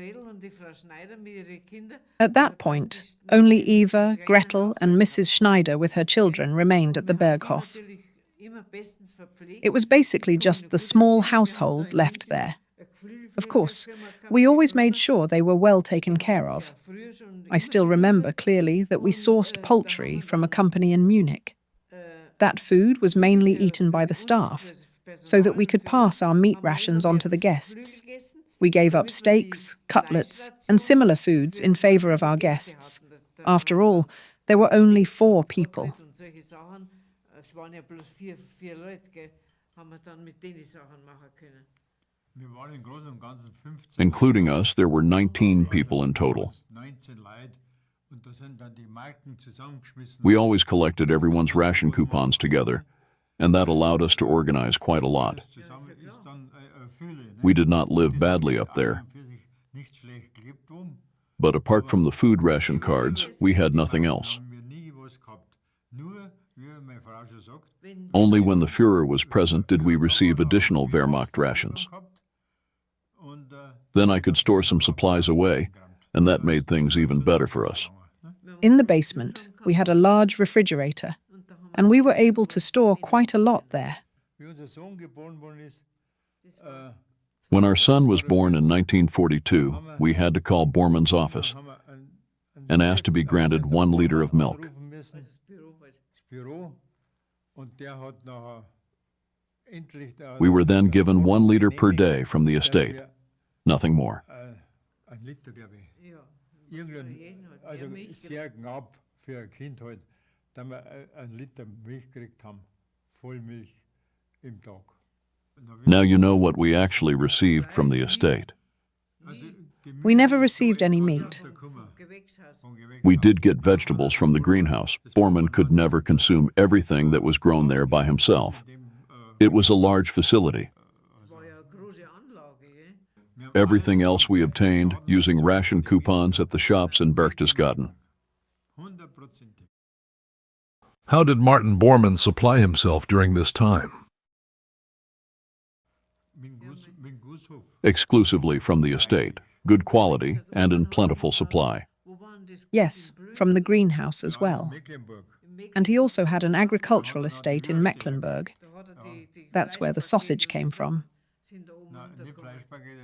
At that point, only Eva, Gretl, and Mrs. Schneider with her children remained at the Berghof. It was basically just the small household left there. Of course, we always made sure they were well taken care of. I still remember clearly that we sourced poultry from a company in Munich. That food was mainly eaten by the staff, so that we could pass our meat rations on to the guests. We gave up steaks, cutlets, and similar foods in favor of our guests. After all, there were only 4 people. Including us, there were 19 people in total. We always collected everyone's ration coupons together, and that allowed us to organize quite a lot. We did not live badly up there. But apart from the food ration cards, we had nothing else. Only when the Führer was present did we receive additional Wehrmacht rations. Then I could store some supplies away, and that made things even better for us. In the basement, we had a large refrigerator, and we were able to store quite a lot there. When our son was born in 1942, we had to call Bormann's office and ask to be granted 1 liter of milk. We were then given 1 liter per day from the estate, nothing more. Now you know what we actually received from the estate. We never received any meat. We did get vegetables from the greenhouse. Bormann could never consume everything that was grown there by himself. It was a large facility. Everything else we obtained using ration coupons at the shops in Berchtesgaden. How did Martin Bormann supply himself during this time? Exclusively from the estate, good quality and in plentiful supply. Yes, from the greenhouse as well. And he also had an agricultural estate in Mecklenburg. That's where the sausage came from.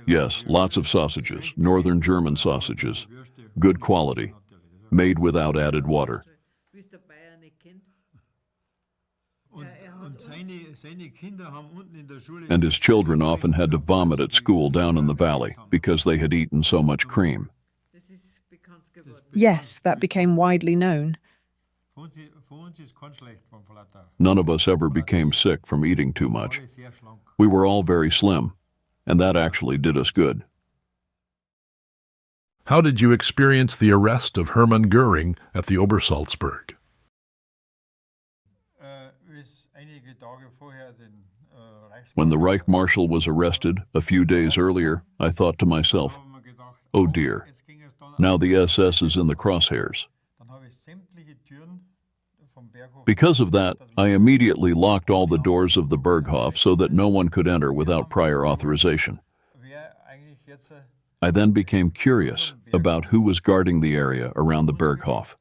Yes, lots of sausages, northern German sausages, good quality, made without added water. And his children often had to vomit at school down in the valley because they had eaten so much cream. Yes, that became widely known. None of us ever became sick from eating too much. We were all very slim, and that actually did us good. How did you experience the arrest of Hermann Göring at the Obersalzberg? When the Reich Marshal was arrested a few days earlier, I thought to myself, oh dear, now the SS is in the crosshairs. Because of that, I immediately locked all the doors of the Berghof so that no one could enter without prior authorization. I then became curious about who was guarding the area around the Berghof.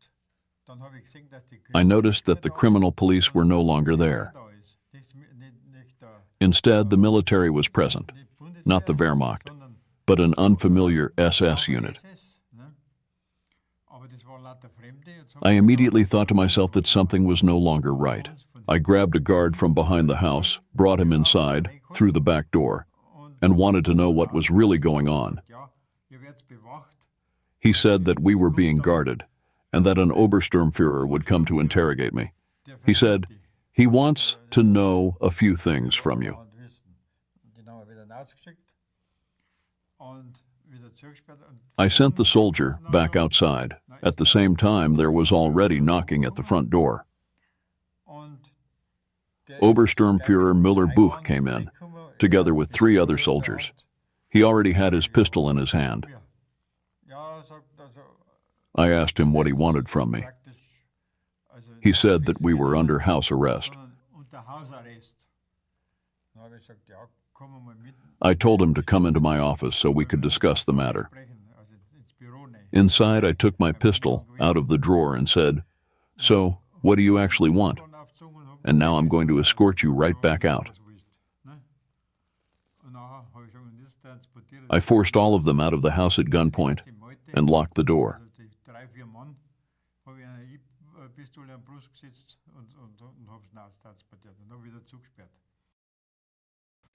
I noticed that the criminal police were no longer there. Instead, the military was present, not the Wehrmacht, but an unfamiliar SS unit. I immediately thought to myself that something was no longer right. I grabbed a guard from behind the house, brought him inside, through the back door, and wanted to know what was really going on. He said that we were being guarded, and that an Obersturmführer would come to interrogate me. He said, he wants to know a few things from you. I sent the soldier back outside. At the same time, there was already knocking at the front door. Obersturmführer Müller-Buch came in, together with 3 other soldiers. He already had his pistol in his hand. I asked him what he wanted from me. He said that we were under house arrest. I told him to come into my office so we could discuss the matter. Inside, I took my pistol out of the drawer and said, "So, what do you actually want? And now I'm going to escort you right back out." I forced all of them out of the house at gunpoint and locked the door.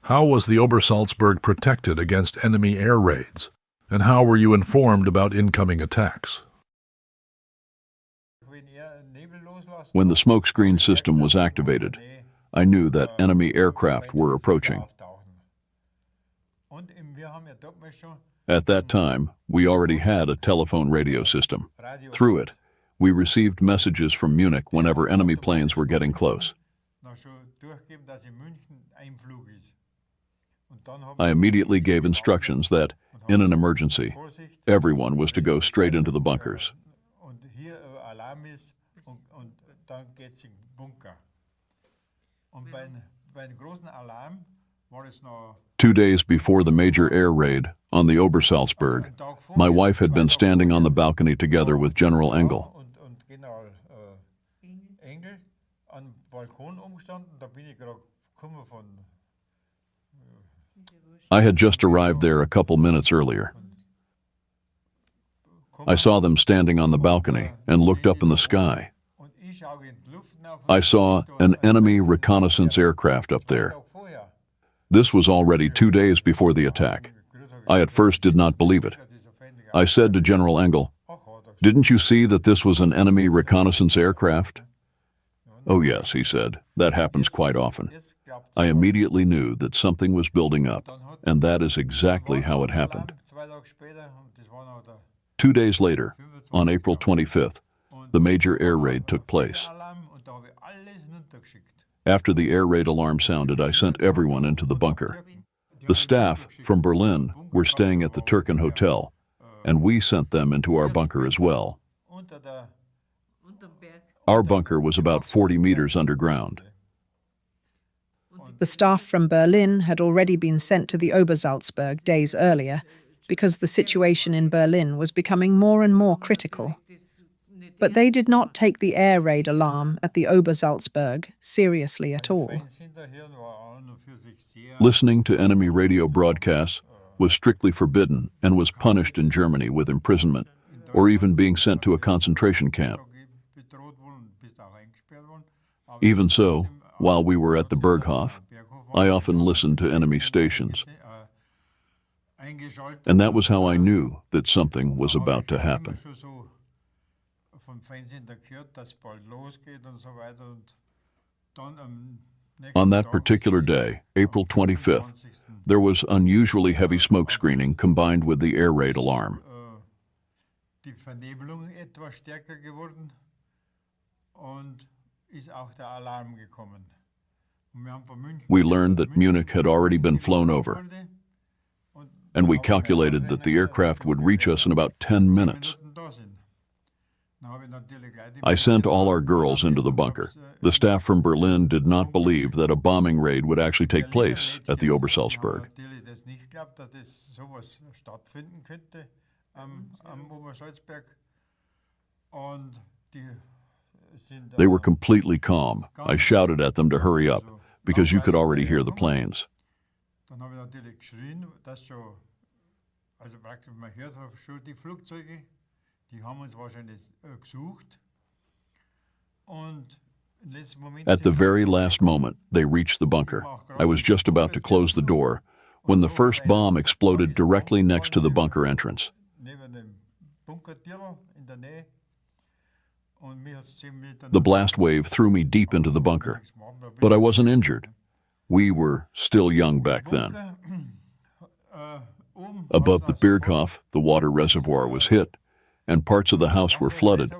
How was the Obersalzberg protected against enemy air raids? And how were you informed about incoming attacks? When the smokescreen system was activated, I knew that enemy aircraft were approaching. At that time, we already had a telephone radio system. Through it, we received messages from Munich whenever enemy planes were getting close. I immediately gave instructions that, in an emergency, everyone was to go straight into the bunkers. 2 days before the major air raid on the Obersalzberg, my wife had been standing on the balcony together with General Engel. I had just arrived there a couple minutes earlier. I saw them standing on the balcony and looked up in the sky. I saw an enemy reconnaissance aircraft up there. This was already 2 days before the attack. I at first did not believe it. I said to General Engel, "Didn't you see that this was an enemy reconnaissance aircraft?" "Oh yes," he said, "that happens quite often." I immediately knew that something was building up, and that is exactly how it happened. 2 days later, on April 25th, the major air raid took place. After the air raid alarm sounded, I sent everyone into the bunker. The staff from Berlin were staying at the Turken Hotel, and we sent them into our bunker as well. Our bunker was about 40 meters underground. The staff from Berlin had already been sent to the Obersalzberg days earlier because the situation in Berlin was becoming more and more critical. But they did not take the air raid alarm at the Obersalzberg seriously at all. Listening to enemy radio broadcasts was strictly forbidden and was punished in Germany with imprisonment or even being sent to a concentration camp. Even so, While we were at the Berghof, I often listened to enemy stations, and that was how I knew that something was about to happen. On that particular day, April 25th, there was unusually heavy smoke screening combined with the air raid alarm. Die Vernebelung etwas stärker geworden und ist auch der Alarm gekommen. We learned that Munich had already been flown over, and we calculated that the aircraft would reach us in about 10 minutes. I sent all our girls into the bunker. The staff from Berlin did not believe that a bombing raid would actually take place at the Obersalzberg. They were completely calm. I shouted at them to hurry up, because you could already hear the planes. At the very last moment, they reached the bunker. I was just about to close the door when the first bomb exploded directly next to the bunker entrance. The blast wave threw me deep into the bunker, but I wasn't injured. We were still young back then. Above the Berghof, the water reservoir was hit, and parts of the house were flooded.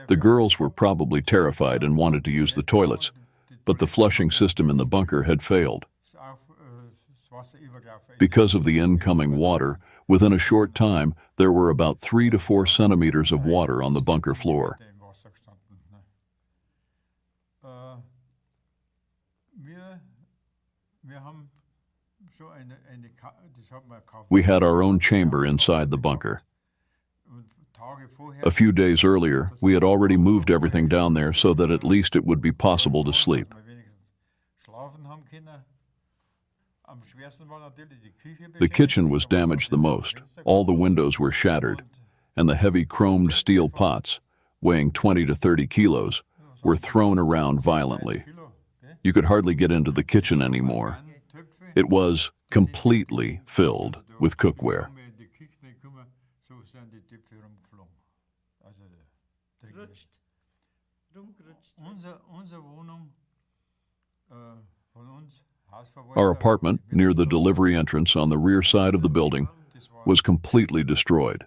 The girls were probably terrified and wanted to use the toilets, but the flushing system in the bunker had failed. Because of the incoming water, within a short time, there were about 3 to 4 centimeters of water on the bunker floor. We had our own chamber inside the bunker. A few days earlier, we had already moved everything down there so that at least it would be possible to sleep. The kitchen was damaged the most. All the windows were shattered, and the heavy chromed steel pots, weighing 20 to 30 kilos, were thrown around violently. You could hardly get into the kitchen anymore. It was completely filled with cookware. Our apartment, near the delivery entrance on the rear side of the building, was completely destroyed.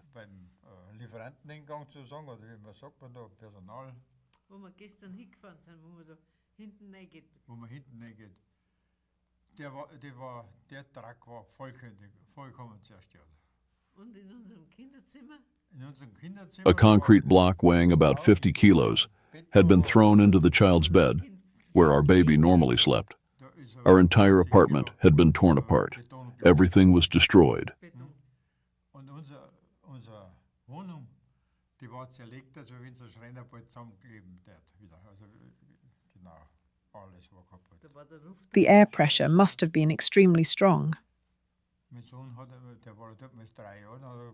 A concrete block weighing about 50 kilos had been thrown into the child's bed, where our baby normally slept. Our entire apartment had been torn apart. Everything was destroyed. The air pressure must have been extremely strong.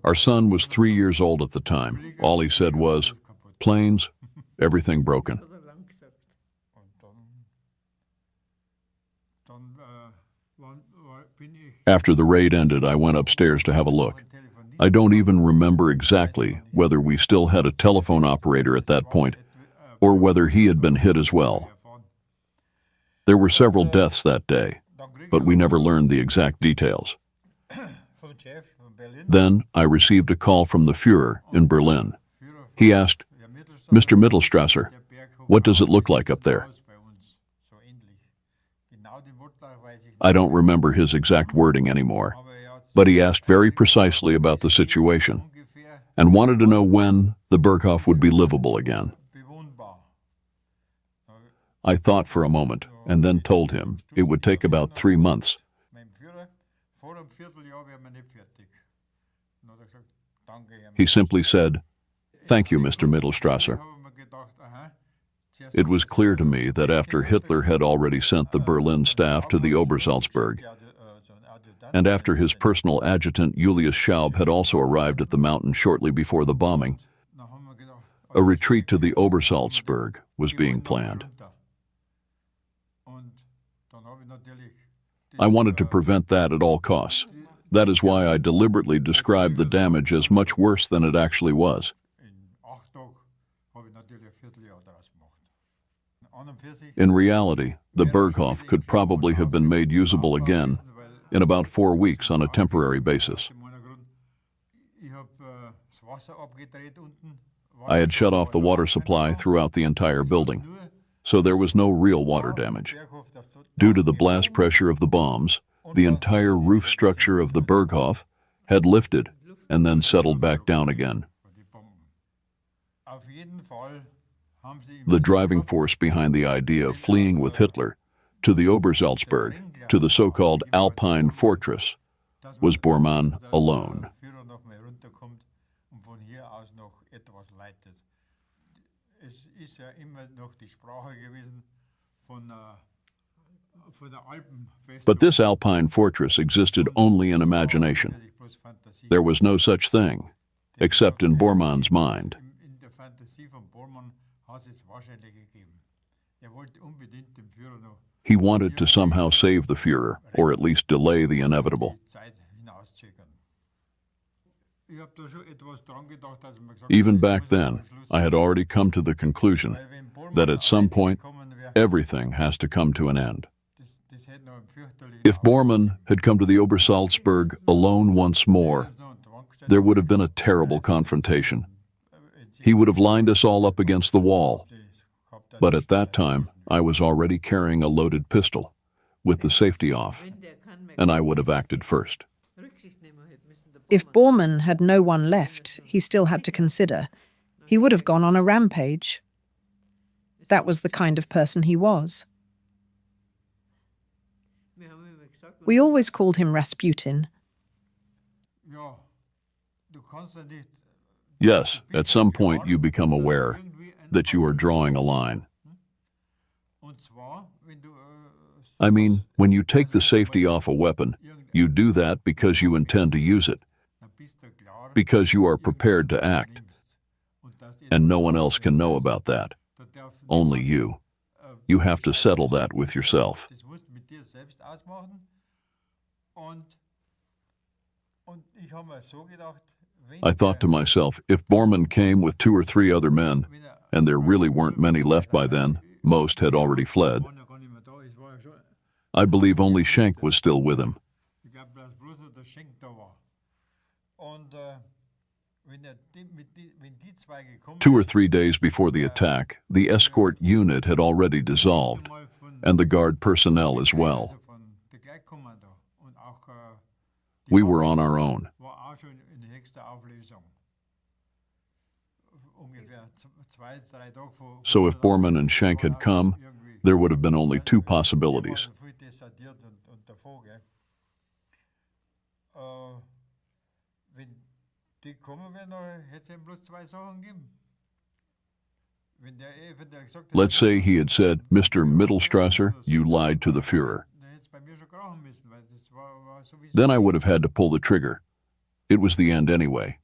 Our son was 3 years old at the time. All he said was, "Planes, everything broken." After the raid ended, I went upstairs to have a look. I don't even remember exactly whether we still had a telephone operator at that point, or whether he had been hit as well. There were several deaths that day, but we never learned the exact details. Then I received a call from the Führer in Berlin. He asked, "Mr. Mittlstrasser, what does it look like up there?" I don't remember his exact wording anymore, but he asked very precisely about the situation and wanted to know when the Berghof would be livable again. I thought for a moment and then told him it would take about 3 months. He simply said, "Thank you, Mr. Mittlstrasser." It was clear to me that after Hitler had already sent the Berlin staff to the Obersalzberg, and after his personal adjutant Julius Schaub had also arrived at the mountain shortly before the bombing, a retreat to the Obersalzberg was being planned. I wanted to prevent that at all costs. That is why I deliberately described the damage as much worse than it actually was. In reality, the Berghof could probably have been made usable again in about 4 weeks on a temporary basis. I had shut off the water supply throughout the entire building, so there was no real water damage. Due to the blast pressure of the bombs, the entire roof structure of the Berghof had lifted and then settled back down again. The driving force behind the idea of fleeing with Hitler to the Obersalzberg, to the so-called Alpine fortress, was Bormann alone. But this Alpine fortress existed only in imagination. There was no such thing, except in Bormann's mind. He wanted to somehow save the Führer, or at least delay the inevitable. Even back then, I had already come to the conclusion that at some point, everything has to come to an end. If Bormann had come to the Obersalzberg alone once more, there would have been a terrible confrontation. He would have lined us all up against the wall. But at that time, I was already carrying a loaded pistol, with the safety off, and I would have acted first. If Bormann had no one left he still had to consider, he would have gone on a rampage. That was the kind of person he was. We always called him Rasputin. Yes, at some point you become aware that you are drawing a line. I mean, when you take the safety off a weapon, you do that because you intend to use it, because you are prepared to act, and no one else can know about that. Only you. You have to settle that with yourself. I thought to myself, if Bormann came with 2 or 3 other men, and there really weren't many left by then, most had already fled, I believe only Schenk was still with him. 2 or 3 days before the attack, the escort unit had already dissolved, and the guard personnel as well. We were on our own. So if Bormann and Schenk had come, there would have been only 2 possibilities. Let's say he had said, "Mr. Mittlstrasser, you lied to the Führer." Then I would have had to pull the trigger. It was the end anyway.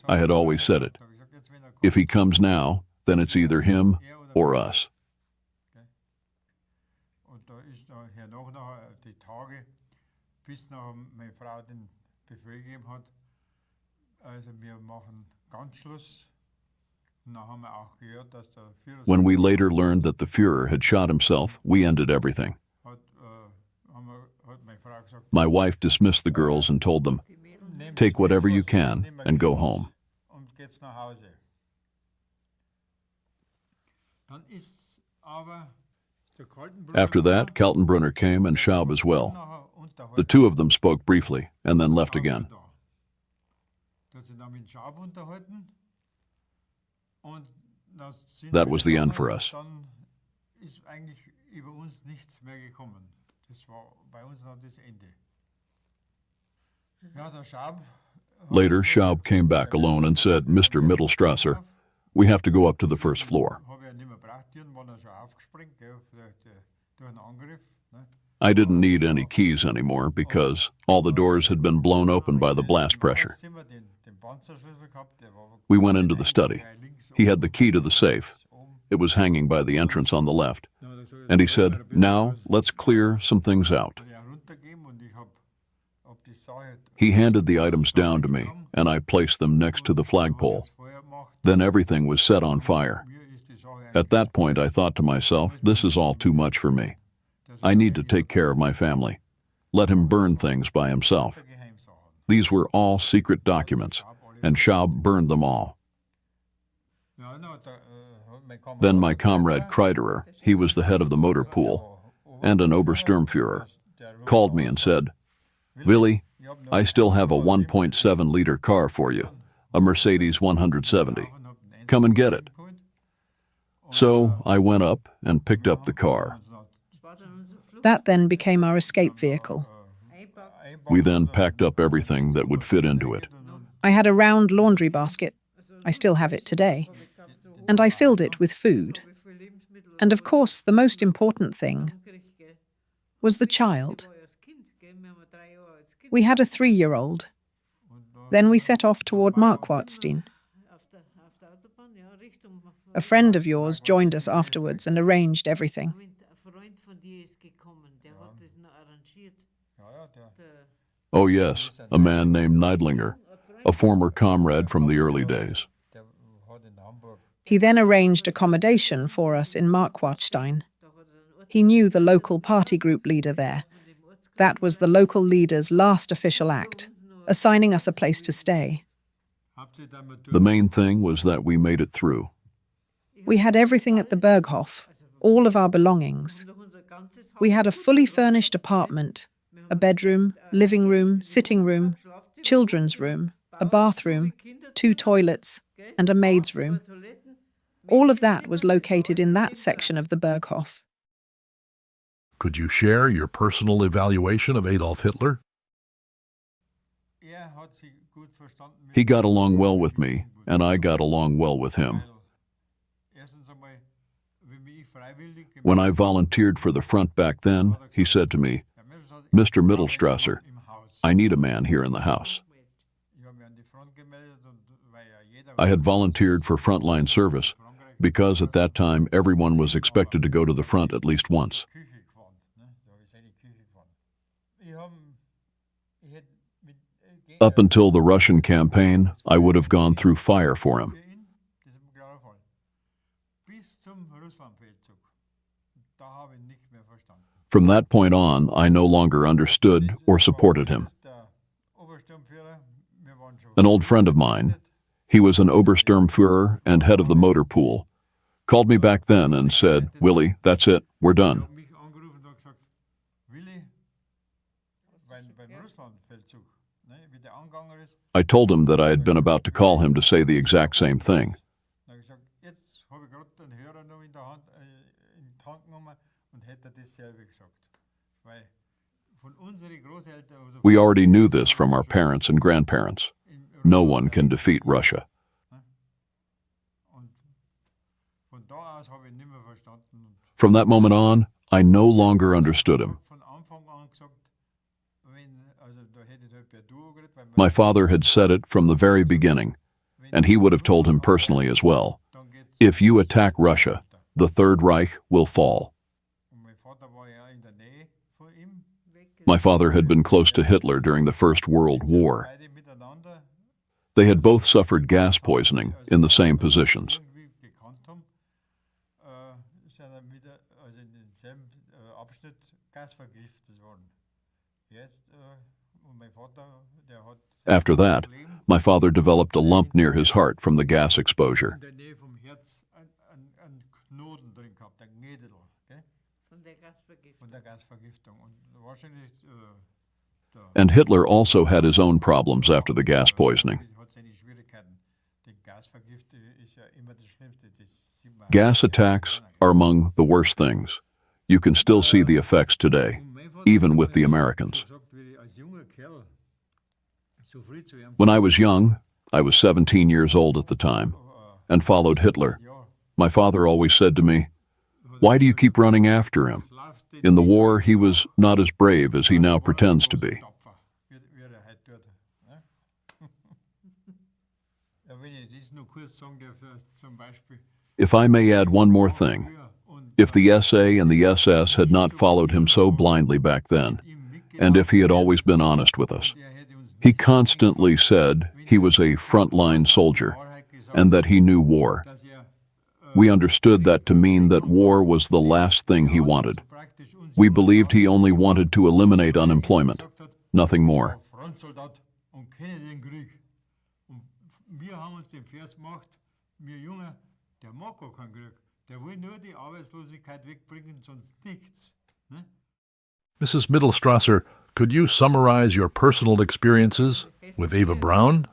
I had always said it. If he comes now, then it's either him or us. When we later learned that the Führer had shot himself, we ended everything. My wife dismissed the girls and told them, "Take whatever you can and go home." After that, Kaltenbrunner came and Schaub as well. The 2 of them spoke briefly and then left again. That was the end for us. Later, Schaub came back alone and said, "Mr. Mittlstrasser, we have to go up to the first floor." I didn't need any keys anymore because all the doors had been blown open by the blast pressure. We went into the study. He had the key to the safe. It was hanging by the entrance on the left. And he said, "Now, let's clear some things out." He handed the items down to me, and I placed them next to the flagpole. Then everything was set on fire. At that point, I thought to myself, this is all too much for me. I need to take care of my family. Let him burn things by himself. These were all secret documents, and Schaub burned them all. Then my comrade Kreiterer, he was the head of the motor pool and an Obersturmführer, called me and said, "Willi, I still have a 1.7-liter car for you, a Mercedes 170. Come and get it." So I went up and picked up the car. That then became our escape vehicle. We then packed up everything that would fit into it. I had a round laundry basket. I still have it today. And I filled it with food. And of course, the most important thing was the child. We had a 3-year-old. Then we set off toward Marquardstein. A friend of yours joined us afterwards and arranged everything. Oh yes, a man named Neidlinger, a former comrade from the early days. He then arranged accommodation for us in Marquardstein. He knew the local party group leader there. That was the local leader's last official act, assigning us a place to stay. The main thing was that we made it through. We had everything at the Berghof, all of our belongings. We had a fully furnished apartment, a bedroom, living room, sitting room, children's room, a bathroom, 2 toilets, and a maid's room. All of that was located in that section of the Berghof. Could you share your personal evaluation of Adolf Hitler? He got along well with me, and I got along well with him. When I volunteered for the front back then, he said to me, "Mr. Mittlstrasser, I need a man here in the house." I had volunteered for frontline service because at that time everyone was expected to go to the front at least once. Up until the Russian campaign, I would have gone through fire for him. From that point on, I no longer understood or supported him. An old friend of mine, he was an Obersturmführer and head of the motor pool, called me back then and said, "Willi, that's it, we're done." I told him that I had been about to call him to say the exact same thing. We already knew this from our parents and grandparents. No one can defeat Russia. From that moment on, I no longer understood him. My father had said it from the very beginning, and he would have told him personally as well. If you attack Russia, the Third Reich will fall. My father had been close to Hitler during the First World War. They had both suffered gas poisoning in the same positions. After that, my father developed a lump near his heart from the gas exposure. And Hitler also had his own problems after the gas poisoning. Gas attacks are among the worst things. You can still see the effects today, even with the Americans. When I was young, I was 17 years old at the time, and followed Hitler. My father always said to me, "Why do you keep running after him? In the war, he was not as brave as he now pretends to be. If I may add one more thing, if the SA and the SS had not followed him so blindly back then, and if he had always been honest with us, he constantly said he was a frontline soldier and that he knew war. We understood that to mean that war was the last thing he wanted. We believed he only wanted to eliminate unemployment, nothing more. Mrs. Mittlstrasser, could you summarize your personal experiences with Eva Braun?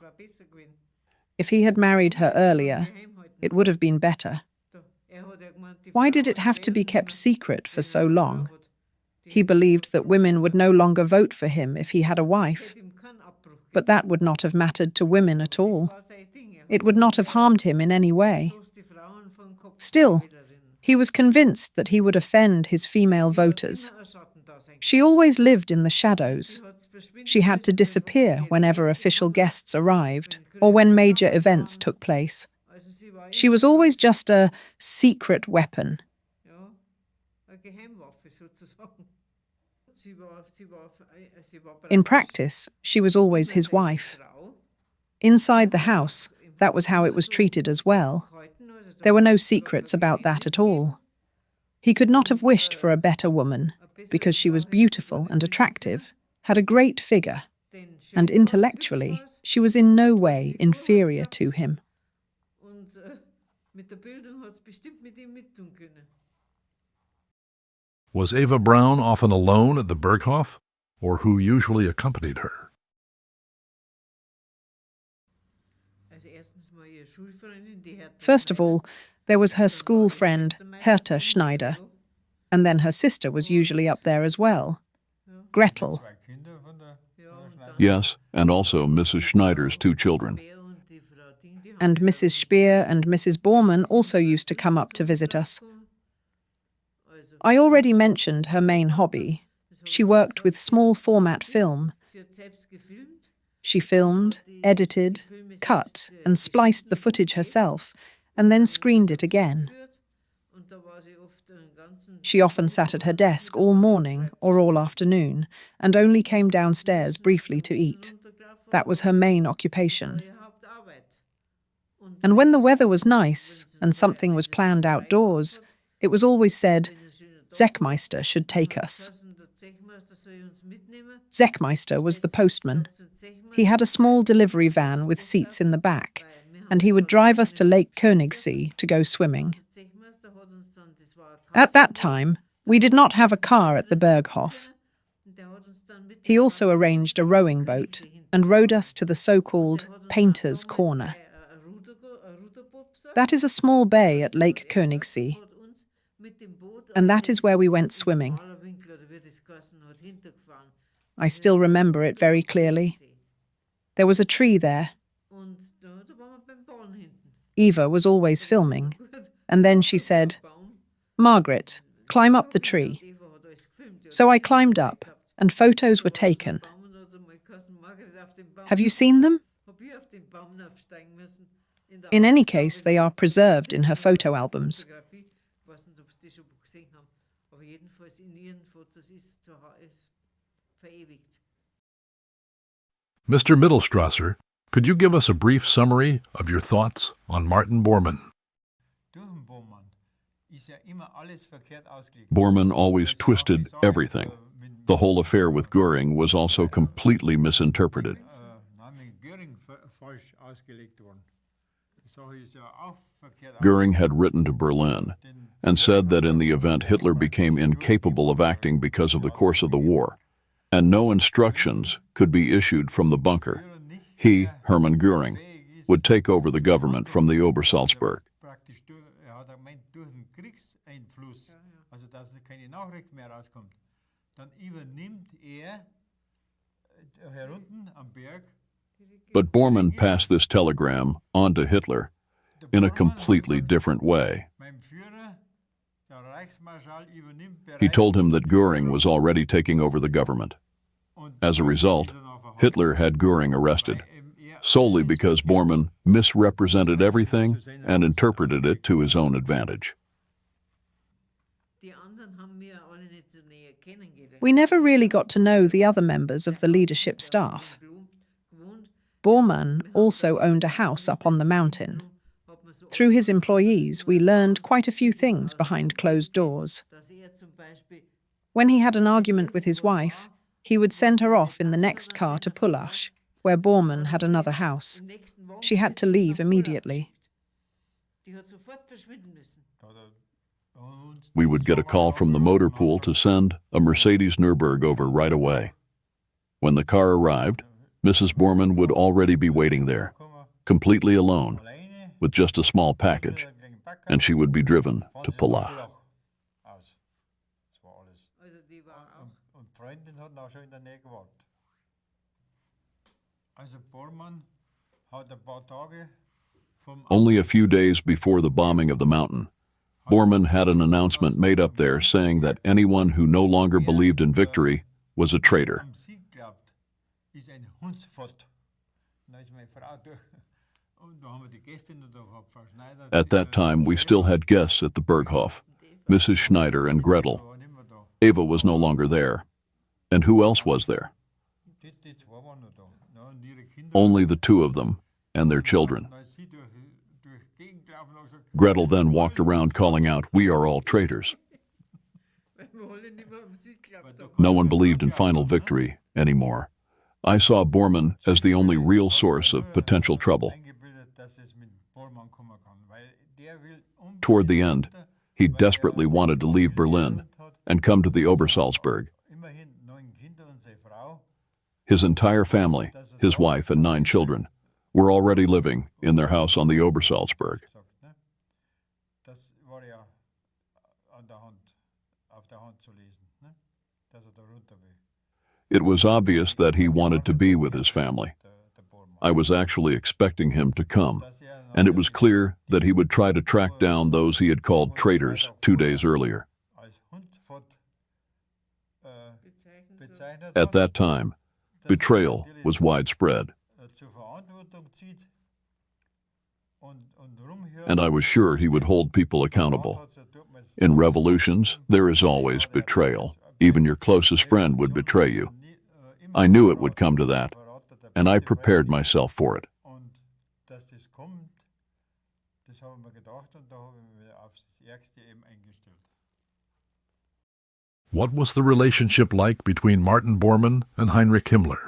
If he had married her earlier, it would have been better. Why did it have to be kept secret for so long? He believed that women would no longer vote for him if he had a wife. But that would not have mattered to women at all. It would not have harmed him in any way. Still, he was convinced that he would offend his female voters. She always lived in the shadows. She had to disappear whenever official guests arrived or when major events took place. She was always just a secret weapon. In practice, she was always his wife. Inside the house, that was how it was treated as well. There were no secrets about that at all. He could not have wished for a better woman, because she was beautiful and attractive, had a great figure, and intellectually, she was in no way inferior to him. Was Eva Braun often alone at the Berghof, or who usually accompanied her? First of all, there was her school friend, Herta Schneider, and then her sister was usually up there as well, Gretl. Yes, and also Mrs. Schneider's 2 children. And Mrs. Speer and Mrs. Bormann also used to come up to visit us. I already mentioned her main hobby. She worked with small format film. She filmed, edited, cut, and spliced the footage herself, and then screened it again. She often sat at her desk all morning or all afternoon, and only came downstairs briefly to eat. That was her main occupation. And when the weather was nice, and something was planned outdoors, it was always said, Zeckmeister should take us. Zeckmeister was the postman. He had a small delivery van with seats in the back, and he would drive us to Lake Königssee to go swimming. At that time, we did not have a car at the Berghof. He also arranged a rowing boat and rowed us to the so-called Painter's Corner. That is a small bay at Lake Königssee, and that is where we went swimming. I still remember it very clearly. There was a tree there. Eva was always filming, and then she said, "Margaret, climb up the tree." So I climbed up, and photos were taken. Have you seen them? In any case, they are preserved in her photo albums. Mr. Mittlstrasser, could you give us a brief summary of your thoughts on Martin Bormann? Bormann always twisted everything. The whole affair with Göring was also completely misinterpreted. Göring had written to Berlin and said that in the event Hitler became incapable of acting because of the course of the war, and no instructions could be issued from the bunker, he, Hermann Göring, would take over the government from the Obersalzberg. But Bormann passed this telegram on to Hitler in a completely different way. Reichsmarschall übernimmt He bereits told him die that Göring Führung was already taking over the government. und As a result, dann auf der Hitler had Göring arrested, er solely because Bormann misrepresented everything and interpreted it to his own advantage. We never really got to know the other members of the leadership staff. Bormann also owned a house up on the mountain. Through his employees, we learned quite a few things behind closed doors. When he had an argument with his wife, he would send her off in the next car to Pullach, where Bormann had another house. She had to leave immediately. We would get a call from the motor pool to send a Mercedes Nürburg over right away. When the car arrived, Mrs. Bormann would already be waiting there, completely alone, with just a small package, and she would be driven to Pullach. aus. Das war alles. Und Freundin hat auch schon in der Nähe gewartet. Also Bormann hat ein paar Tage vom Only a few days before the bombing of the mountain, Bormann had an announcement made up there saying that anyone who no longer believed in victory was a traitor. am Sieg glaubt, ist ein Hundsfott. Da ist meine Frau durch. Und da haben wir die Gästin und da hat Frau Schneider. At that time, we still had guests at the Berghof, Mrs. Schneider and Gretl. war nicht mehr da. Eva was no longer there. And who else was there? Die zwei waren noch da. Ja, und ihre Kinder. Only the two of them and their children. Da ist sie durch Gegend gelaufen und hat gesagt, Gretl then walked around calling out, "We are all traitors." No one believed in final victory anymore. I saw Bormann as the only real source of potential trouble. eingebildet, dass es mit Bormann kommen kann, weil der will Toward the end, he desperately wanted to leave Berlin and come to the Obersalzberg. immerhin 9 Kinder und seine Frau. His entire family, his wife and 9 children, were already living in their house on the Obersalzberg. Gesagt, ne? Das war ja an der Hand, auf der Hand zu lesen, ne? Dass da runter will. It was obvious that he wanted to be with his family. Der Bormann. I was actually expecting him to come, and it was clear that he would try to track down those he had called traitors 2 days earlier. Als Hundfott bezeichnet At hat, that time, betrayal was widespread, zur Verantwortung zieht und rumhört. and I was sure he would hold people accountable. Hat, so tut man's In revolutions, there is always betrayal. Even your closest friend would betray you. nie, I knew it would come to that, verratet der and I Beste prepared myself for it. Und dass das kommt, das habe ich mir gedacht und da habe ich mich aufs Ärgste eben eingestellt. What was the relationship like between Martin Bormann and Heinrich Himmler?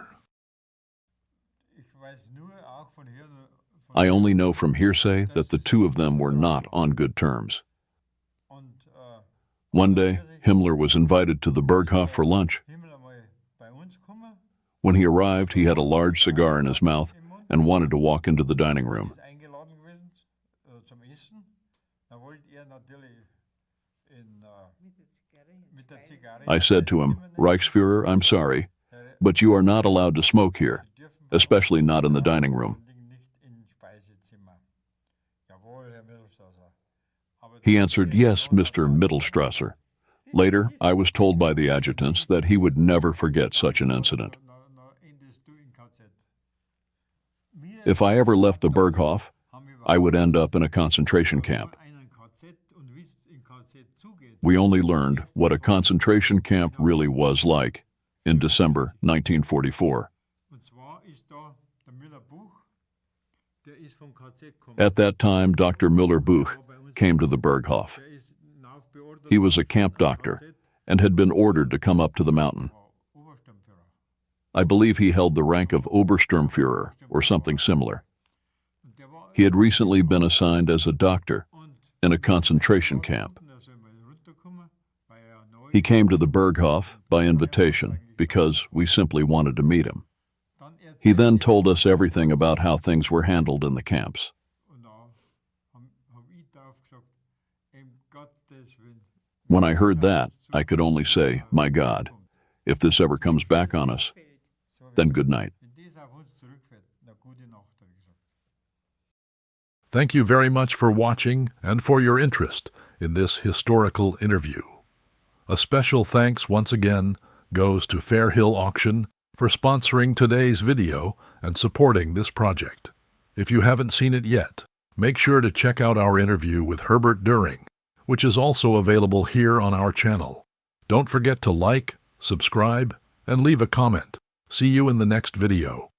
Ich weiß nur auch von hier, von I only know from hearsay that the two of them were not on good terms. und One day, Himmler was invited to the Berghof for lunch. Himmel einmal bei uns gekommen, When he arrived, he had a large cigar in his mouth and wanted to walk into the dining room. ist eingeladen gewesen zum Essen. Da wollte er natürlich mit der Zigarre. I said to him, "Reichsfuhrer, I'm sorry, but you are not allowed to smoke here, especially not in the dining room." Nicht im Speisezimmer. Jawohl, Herr Mittlstrasser. Aber He answered, "Yes, Mr. Mittlstrasser." Later, I was told by the adjutants that he would never forget such an incident. endest du in KZ. Wir If I ever left the Berghof, haben wir I would end up in a concentration camp. einen KZ und wie es in KZ zugeht. We only learned what a concentration camp really was like in December 1944. Und zwar ist da der Müller-Buch, der ist vom KZ gekommen. At that time, Dr. Müller-Buch came to the Berghof. Der ist nachbeordert He was a camp doctor and had been ordered to come up to the mountain. Obersturmführer. I believe he held the rank of Obersturmführer or something similar. Und der war He had recently been assigned as a doctor und in a concentration camp. er soll mal runterkommen, weil er neu He came to the Berghof by invitation because we simply wanted to meet him. dann He then told us everything about how things were handled in the camps. und da hab ich darauf gesagt, Gottes Willen. When I heard that, I could only say, "My God, if this ever comes back on us, then good night." Wenn das auf uns zurückfällt, na gute Nacht, habe ich gesagt. Thank you very much for watching and for your interest in this historical interview. A special thanks once again goes to Fairhill Auction for sponsoring today's video and supporting this project. If you haven't seen it yet, make sure to check out our interview with Herbert Düring, which is also available here on our channel. Don't forget to like, subscribe, and leave a comment. See you in the next video.